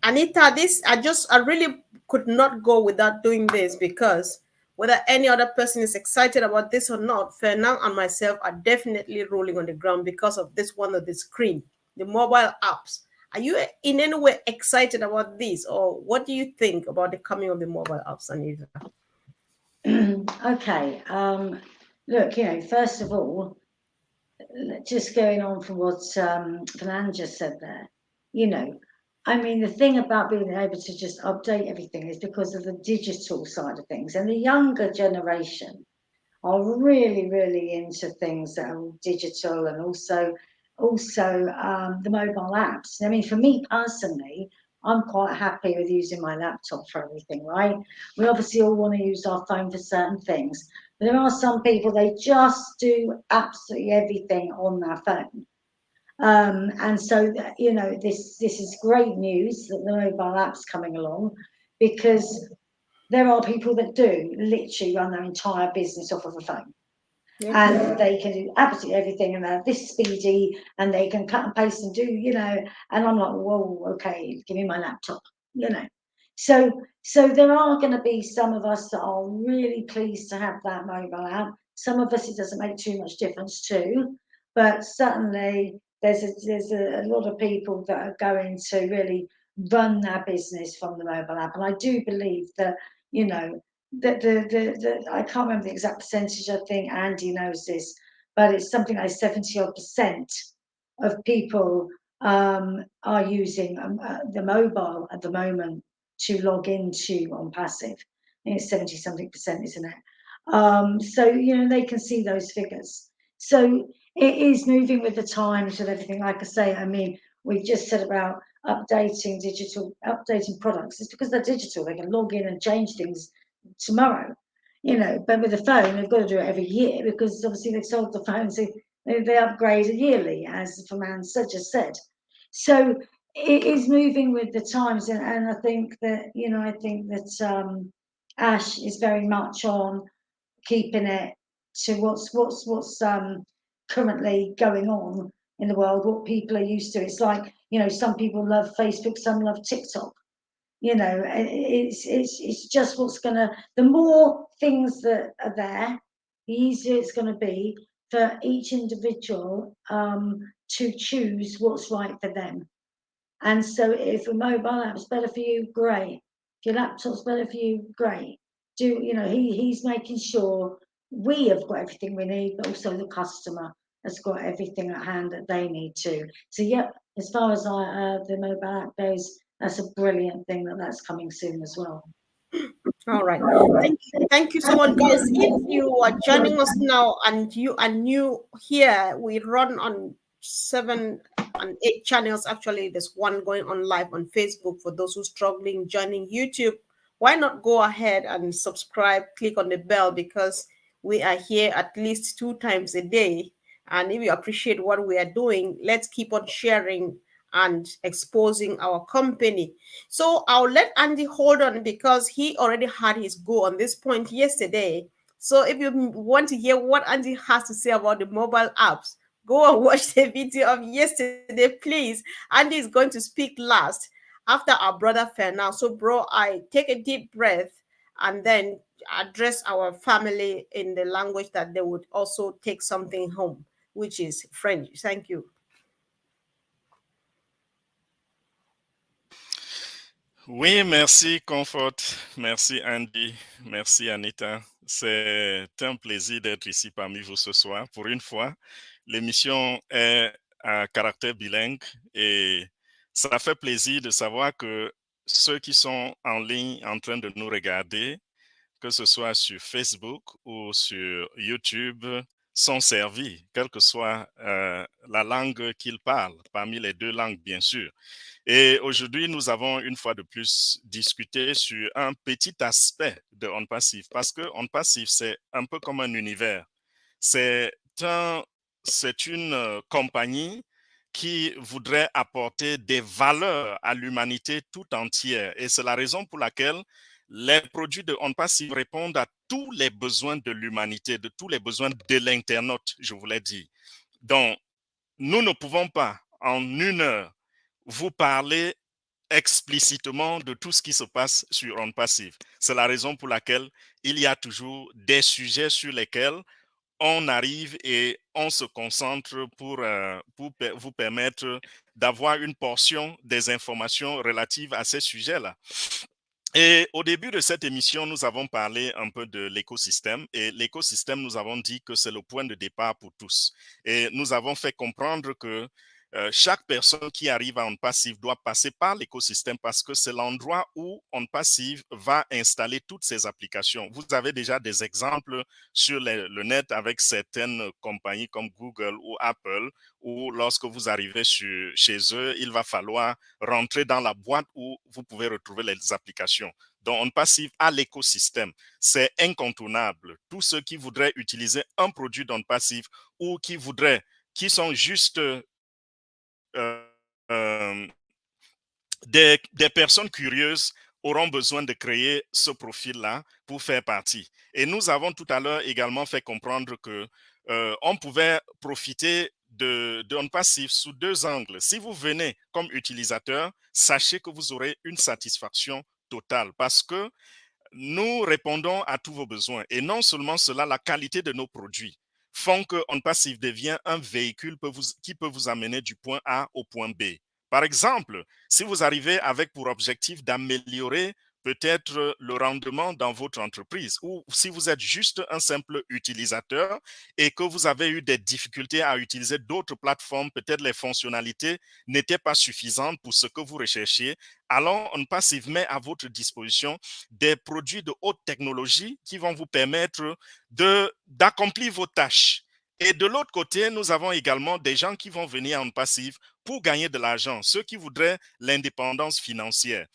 Anita, I really could not go without doing this, because whether any other person is excited about this or not, Fernand and myself are definitely rolling on the ground because of this one on the screen, the mobile apps. Are you in any way excited about this, or what do you think about the coming of the mobile apps, Anita?
Okay. Look, first of all, just going on from what Fernand just said there, I mean, the thing about being able to just update everything is because of the digital side of things. And the younger generation are really, really into things that are digital, and also the mobile apps. I mean, for me personally, I'm quite happy with using my laptop for everything, right? We obviously all want to use our phone for certain things, but there are some people, they just do absolutely everything on their phone. And so, this is great news that the mobile app's coming along, because there are people that do literally run their entire business off of a phone.
Yep.
And they can do absolutely everything, and they're this speedy, and they can cut and paste and do, and I'm like, whoa, okay, give me my laptop, So there are going to be some of us that are really pleased to have that mobile app. Some of us, it doesn't make too much difference too, but certainly there's a lot of people that are going to really run their business from the mobile app. And I do believe that, I can't remember the exact percentage. I think Andy knows this, but it's something like 70% of people are using the mobile at the moment to log into OnPassive. I think it's 70 something percent, isn't it? So they can see those figures. So it is moving with the times and everything. Like I say, I mean, we just said about updating products. It's because they're digital. They can log in and change things tomorrow, but with the phone, they've got to do it every year, because obviously they've sold the phones. They upgrade yearly, as Fernand just said. So it is moving with the times, and I think that Ash is very much on keeping it to what's currently going on in the world, what people are used to. It's like, some people love Facebook, some love TikTok. It's just what's gonna, the more things that are there, the easier it's going to be for each individual to choose what's right for them. And so if a mobile app's better for you, great. If your laptop's better for you, great. He's making sure we have got everything we need, but also the customer has got everything at hand that they need to. So, as far as the mobile app goes, that's a brilliant thing that's coming soon as well.
All right. Thank you so much, guys. If you are joining us now and you are new here, we run on 7 and 8 channels. Actually, there's one going on live on Facebook for those who are struggling joining YouTube. Why not go ahead and subscribe, click on the bell, because we are here at least 2 times a day. And if you appreciate what we are doing, let's keep on sharing and exposing our company. So I'll let Andy hold on because he already had his go on this point yesterday. So if you want to hear what Andy has to say about the mobile apps, go and watch the video of yesterday, please. Andy is going to speak last after our brother Fernand. So, bro, I take a deep breath and then address our family in the language that they would also take something home, which is French. Thank you.
Oui, merci Comfort, merci Andy, merci Anita. C'est un plaisir d'être ici parmi vous ce soir. Pour une fois, l'émission est à caractère bilingue et ça fait plaisir de savoir que ceux qui sont en ligne en train de nous regarder, que ce soit sur Facebook ou sur YouTube, sont servis, quelle que soit la langue qu'ils parlent, parmi les deux langues bien sûr. Et aujourd'hui, nous avons une fois de plus discuté sur un petit aspect de ONPASSIVE parce que ONPASSIVE, c'est un peu comme un univers. C'est une compagnie qui voudrait apporter des valeurs à l'humanité tout entière. Et c'est la raison pour laquelle les produits de ONPASSIVE répondent à tous les besoins de l'humanité, de tous les besoins de l'internaute, je vous l'ai dit. Donc, nous ne pouvons pas, en une heure, vous parler explicitement de tout ce qui se passe sur ONPASSIVE. C'est la raison pour laquelle il y a toujours des sujets sur lesquels on arrive et on se concentre pour vous permettre d'avoir une portion des informations relatives à ces sujets-là. Et au début de cette émission, nous avons parlé un peu de l'écosystème. Et l'écosystème, nous avons dit que c'est le point de départ pour tous. Et nous avons fait comprendre que chaque personne qui arrive à ONPASSIVE doit passer par l'écosystème parce que c'est l'endroit où ONPASSIVE va installer toutes ses applications. Vous avez déjà des exemples sur le net avec certaines compagnies comme Google ou Apple où lorsque vous arrivez chez eux, il va falloir rentrer dans la boîte où vous pouvez retrouver les applications. Donc, ONPASSIVE à l'écosystème. C'est incontournable. Tous ceux qui voudraient utiliser un produit d'ONPASSIVE ou qui sont juste euh, des personnes curieuses auront besoin de créer ce profil-là pour faire partie. Et nous avons tout à l'heure également fait comprendre que on pouvait profiter de ONPASSIVE sous deux angles. Si vous venez comme utilisateur, sachez que vous aurez une satisfaction totale parce que nous répondons à tous vos besoins. Et non seulement cela, la qualité de nos produits font que ONPASSIVE devient un véhicule qui peut vous amener du point A au point B. Par exemple, si vous arrivez avec pour objectif d'améliorer peut-être le rendement dans votre entreprise ou si vous êtes juste un simple utilisateur et que vous avez eu des difficultés à utiliser d'autres plateformes, peut-être les fonctionnalités n'étaient pas suffisantes pour ce que vous recherchiez, alors ONPASSIVE met à votre disposition des produits de haute technologie qui vont vous permettre d'accomplir vos tâches. Et de l'autre côté, nous avons également des gens qui vont venir en ONPASSIVE pour gagner de l'argent, ceux qui voudraient l'indépendance financière.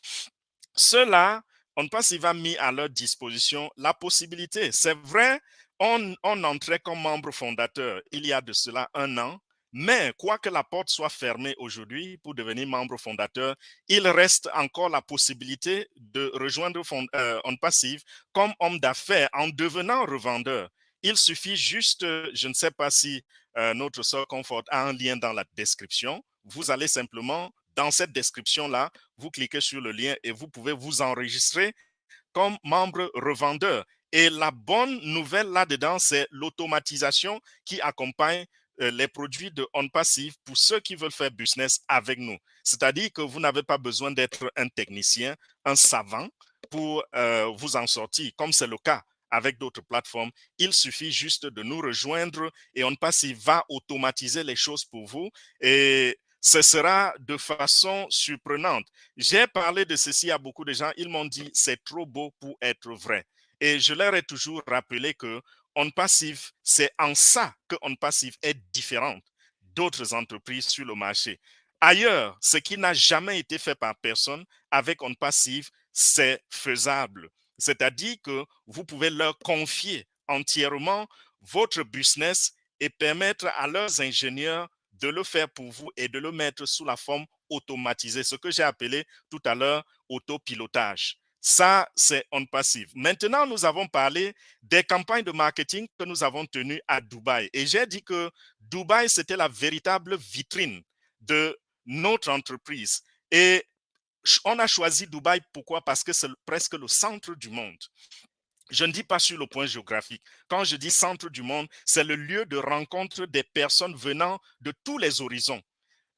Ceux-là, ONPASSIVE a mis à leur disposition la possibilité. C'est vrai, on entrait comme membre fondateur il y a de cela un an, mais quoique la porte soit fermée aujourd'hui pour devenir membre fondateur, il reste encore la possibilité de rejoindre ONPASSIVE comme homme d'affaires en devenant revendeur. Il suffit juste, je ne sais pas si notre sœur Comfort a un lien dans la description. Vous allez simplement, dans cette description-là, vous cliquez sur le lien et vous pouvez vous enregistrer comme membre revendeur. Et la bonne nouvelle là-dedans, c'est l'automatisation qui accompagne les produits de ONPASSIVE pour ceux qui veulent faire business avec nous. C'est-à-dire que vous n'avez pas besoin d'être un technicien, un savant pour vous en sortir, comme c'est le cas avec d'autres plateformes. Il suffit juste de nous rejoindre et ONPASSIVE va automatiser les choses pour vous et ce sera de façon surprenante. J'ai parlé de ceci à beaucoup de gens. Ils m'ont dit c'est trop beau pour être vrai. Et je leur ai toujours rappelé que ONPASSIVE, c'est en ça que ONPASSIVE est différente d'autres entreprises sur le marché. Ailleurs, ce qui n'a jamais été fait par personne, avec ONPASSIVE, c'est faisable. C'est-à-dire que vous pouvez leur confier entièrement votre business et permettre à leurs ingénieurs de le faire pour vous et de le mettre sous la forme automatisée, ce que j'ai appelé tout à l'heure autopilotage. Ça, c'est ONPASSIVE. Maintenant, nous avons parlé des campagnes de marketing que nous avons tenues à Dubaï. Et j'ai dit que Dubaï, c'était la véritable vitrine de notre entreprise. Et on a choisi Dubaï, pourquoi? Parce que c'est presque le centre du monde. Je ne dis pas sur le point géographique. Quand je dis centre du monde, c'est le lieu de rencontre des personnes venant de tous les horizons.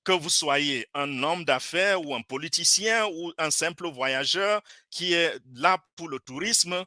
Que vous soyez un homme d'affaires ou un politicien ou un simple voyageur qui est là pour le tourisme,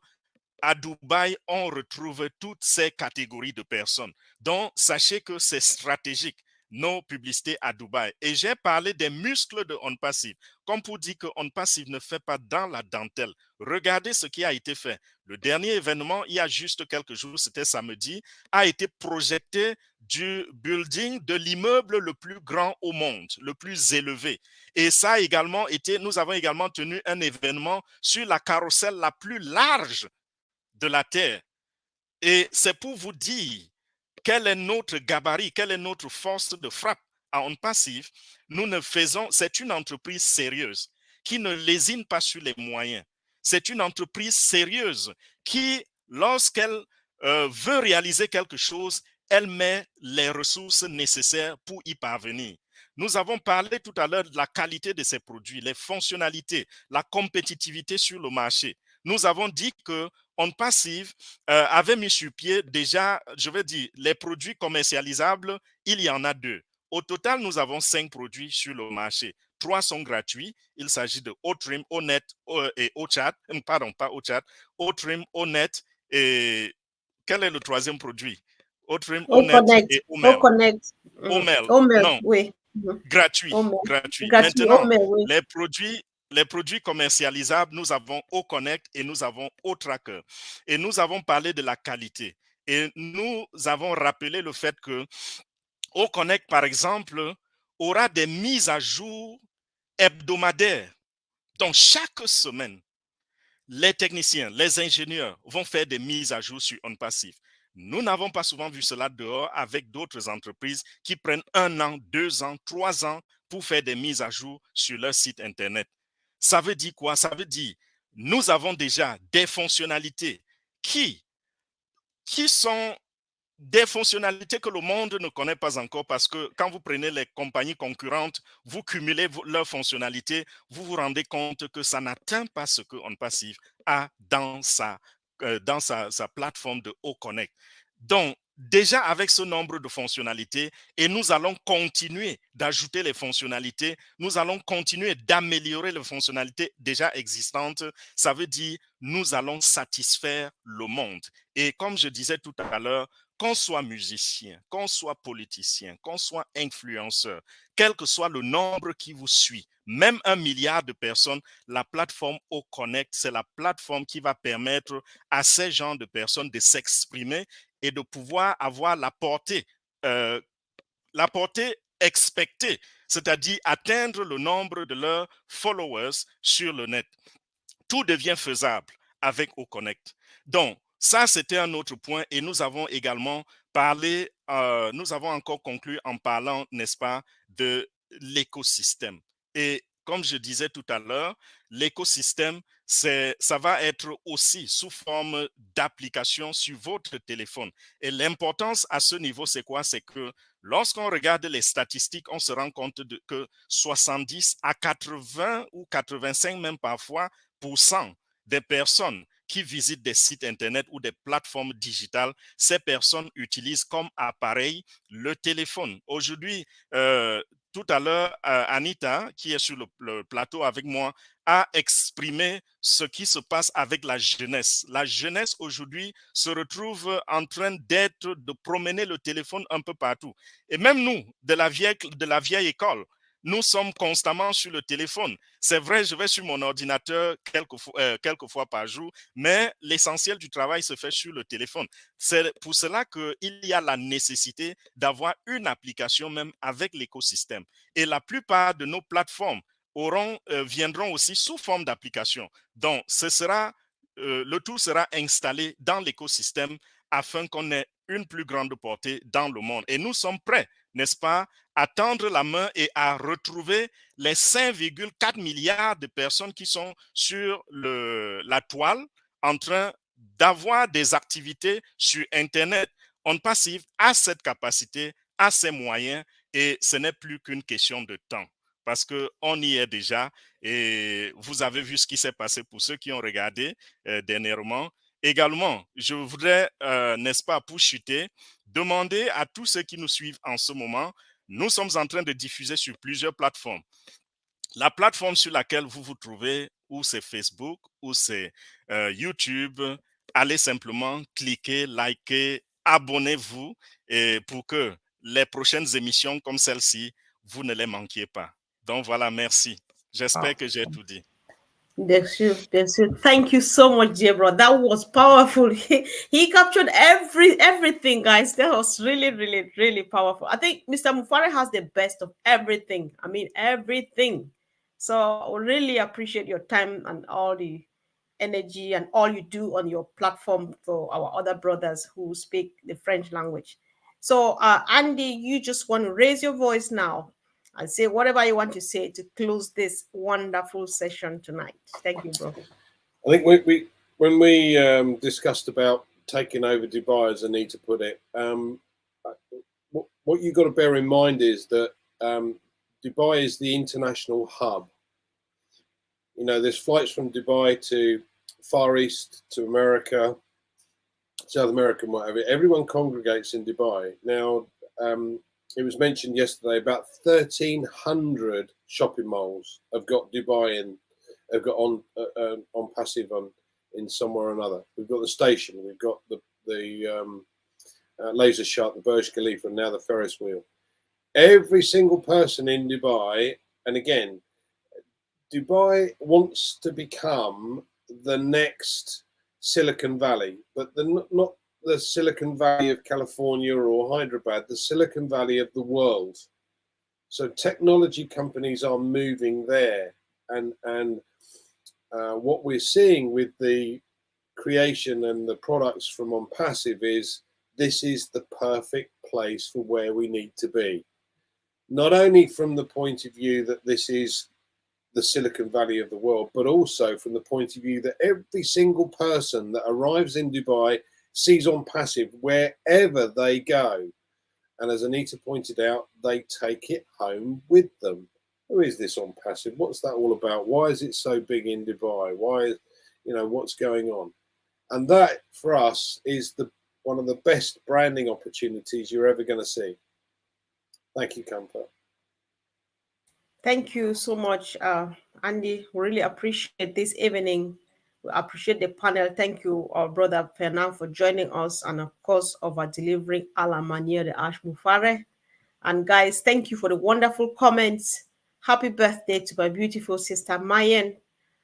à Dubaï, on retrouve toutes ces catégories de personnes. Donc, sachez que c'est stratégique, nos publicités à Dubaï. Et j'ai parlé des muscles de ONPASSIVE. Comme pour dire que ONPASSIVE ne fait pas dans la dentelle. Regardez ce qui a été fait. Le dernier événement, il y a juste quelques jours, c'était samedi, a été projeté du building de l'immeuble le plus grand au monde, le plus élevé. Et ça a également été, nous avons également tenu un événement sur la carrousel la plus large de la terre. Et c'est pour vous dire quel est notre gabarit, quelle est notre force de frappe à ONPASSIVE. Nous ne faisons, c'est une entreprise sérieuse qui ne lésine pas sur les moyens. C'est une entreprise sérieuse qui, lorsqu'elle veut réaliser quelque chose, elle met les ressources nécessaires pour y parvenir. Nous avons parlé tout à l'heure de la qualité de ces produits, les fonctionnalités, la compétitivité sur le marché. Nous avons dit que ONPASSIVE avait mis sur pied déjà, je veux dire, les produits commercialisables, il y en a 2. Au total, nous avons 5 produits sur le marché. 3 sont gratuits. Il s'agit de OTRIM, ONET et OChat. Pardon, pas OChat. OTRIM, ONET et quel est le troisième produit? OTRIM, ONET et OMEL.
Connect.
OMEL,
Omel,
non,
oui.
gratuit,
Omel.
gratuit.
Gratuit,
Maintenant,
Omel, oui.
les produits commercialisables, nous avons OConnect et nous avons OTracker. Et nous avons parlé de la qualité. Et nous avons rappelé le fait que OConnect, par exemple, aura des mises à jour hebdomadaires. Donc, chaque semaine, les techniciens, les ingénieurs vont faire des mises à jour sur ONPASSIVE. Nous n'avons pas souvent vu cela dehors avec d'autres entreprises qui prennent 1 an, 2 ans, 3 ans pour faire des mises à jour sur leur site Internet. Ça veut dire quoi? Ça veut dire nous avons déjà des fonctionnalités qui sont des fonctionnalités que le monde ne connaît pas encore parce que quand vous prenez les compagnies concurrentes, vous cumulez leurs fonctionnalités, vous vous rendez compte que ça n'atteint pas ce que ONPASSIVE a dans sa plateforme de OConnect. Donc, déjà avec ce nombre de fonctionnalités, et nous allons continuer d'ajouter les fonctionnalités, nous allons continuer d'améliorer les fonctionnalités déjà existantes, ça veut dire nous allons satisfaire le monde. Et comme je disais tout à l'heure, qu'on soit musicien, qu'on soit politicien, qu'on soit influenceur, quel que soit le nombre qui vous suit, même 1 milliard de personnes, la plateforme OConnect, c'est la plateforme qui va permettre à ces gens de personnes de s'exprimer et de pouvoir avoir la portée expectée, c'est-à-dire atteindre le nombre de leurs followers sur le net. Tout devient faisable avec OConnect. Donc, ça, c'était un autre point et nous avons également parlé, nous avons encore conclu en parlant, n'est-ce pas, de l'écosystème. Et comme je disais tout à l'heure, l'écosystème, ça va être aussi sous forme d'application sur votre téléphone. Et l'importance à ce niveau, c'est quoi? C'est que lorsqu'on regarde les statistiques, on se rend compte que 70 à 80 ou 85 même parfois des personnes qui visitent des sites Internet ou des plateformes digitales, ces personnes utilisent comme appareil le téléphone. Aujourd'hui, tout à l'heure, Anita, qui est sur le plateau avec moi, a exprimé ce qui se passe avec la jeunesse. La jeunesse aujourd'hui se retrouve en train de promener le téléphone un peu partout. Et même nous, de la vieille école, nous sommes constamment sur le téléphone. C'est vrai, je vais sur mon ordinateur quelques fois par jour, mais l'essentiel du travail se fait sur le téléphone. C'est pour cela qu'il y a la nécessité d'avoir une application même avec l'écosystème. Et la plupart de nos plateformes viendront aussi sous forme d'application. Donc, le tout sera installé dans l'écosystème afin qu'on ait une plus grande portée dans le monde. Et nous sommes prêts n'est-ce pas, à tendre la main et à retrouver les 5,4 milliards de personnes qui sont sur la toile en train d'avoir des activités sur Internet. ONPASSIVE a cette capacité, a ces moyens, et ce n'est plus qu'une question de temps parce qu'on y est déjà. Et vous avez vu ce qui s'est passé pour ceux qui ont regardé dernièrement. Également, je voudrais, n'est-ce pas, pour chuter, demander à tous ceux qui nous suivent en ce moment, nous sommes en train de diffuser sur plusieurs plateformes. La plateforme sur laquelle vous vous trouvez, ou c'est Facebook, ou c'est YouTube, allez simplement cliquer, liker, abonnez-vous et pour que les prochaines émissions comme celle-ci, vous ne les manquiez pas. Donc voilà, merci. J'espère que j'ai tout dit.
Thank you so much, dear bro. That was powerful. He captured everything, guys. That was really, really, really powerful. I think Mr. Mufare has the best of everything. I mean, everything. So I really appreciate your time and all the energy and all you do on your platform for our other brothers who speak the French language. So, Andy, you just want to raise your voice now and say whatever you want to say to close this wonderful session tonight. Thank you, bro.
I think when we discussed about taking over Dubai, as Anita put it, what you've got to bear in mind is that Dubai is the international hub. You know, there's flights from Dubai to Far East, to America, South America, and whatever. Everyone congregates in Dubai. Now, it was mentioned yesterday about 1,300 shopping malls have got Dubai in, have got ONPASSIVE on in somewhere or another. We've got the station, we've got the laser shot, the Burj Khalifa, and now the Ferris wheel. Every single person in Dubai, and again, Dubai wants to become the next Silicon Valley, but not the Silicon Valley of California or Hyderabad, the Silicon Valley of the world. So technology companies are moving there, and what we're seeing with the creation and the products from ONPASSIVE is this is the perfect place for where we need to be. Not only from the point of view that this is the Silicon Valley of the world, but also from the point of view that every single person that arrives in Dubai sees ONPASSIVE wherever they go. And as Anita pointed out, they take it home with them. Who is this ONPASSIVE? What's that all about? Why is it so big in Dubai? Why, what's going on? And that, for us, is one of the best branding opportunities you're ever going to see. Thank you, Kampa.
Thank you so much, Andy. We really appreciate this evening. We appreciate the panel. Thank you, our brother Fernand, for joining us, and of course, over delivering a la manière de Ash Mufare. And guys, thank you for the wonderful comments. Happy birthday to my beautiful sister Mayen.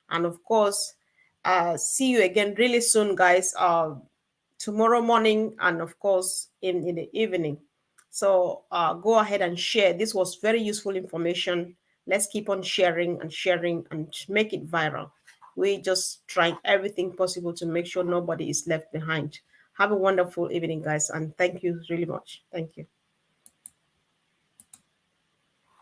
And of course, see you again really soon, guys. Tomorrow morning, and of course, in the evening. So go ahead and share. This was very useful information. Let's keep on sharing and make it viral. We just trying everything possible to make sure nobody is left behind. Have a wonderful evening, guys, and thank you really much. Thank you.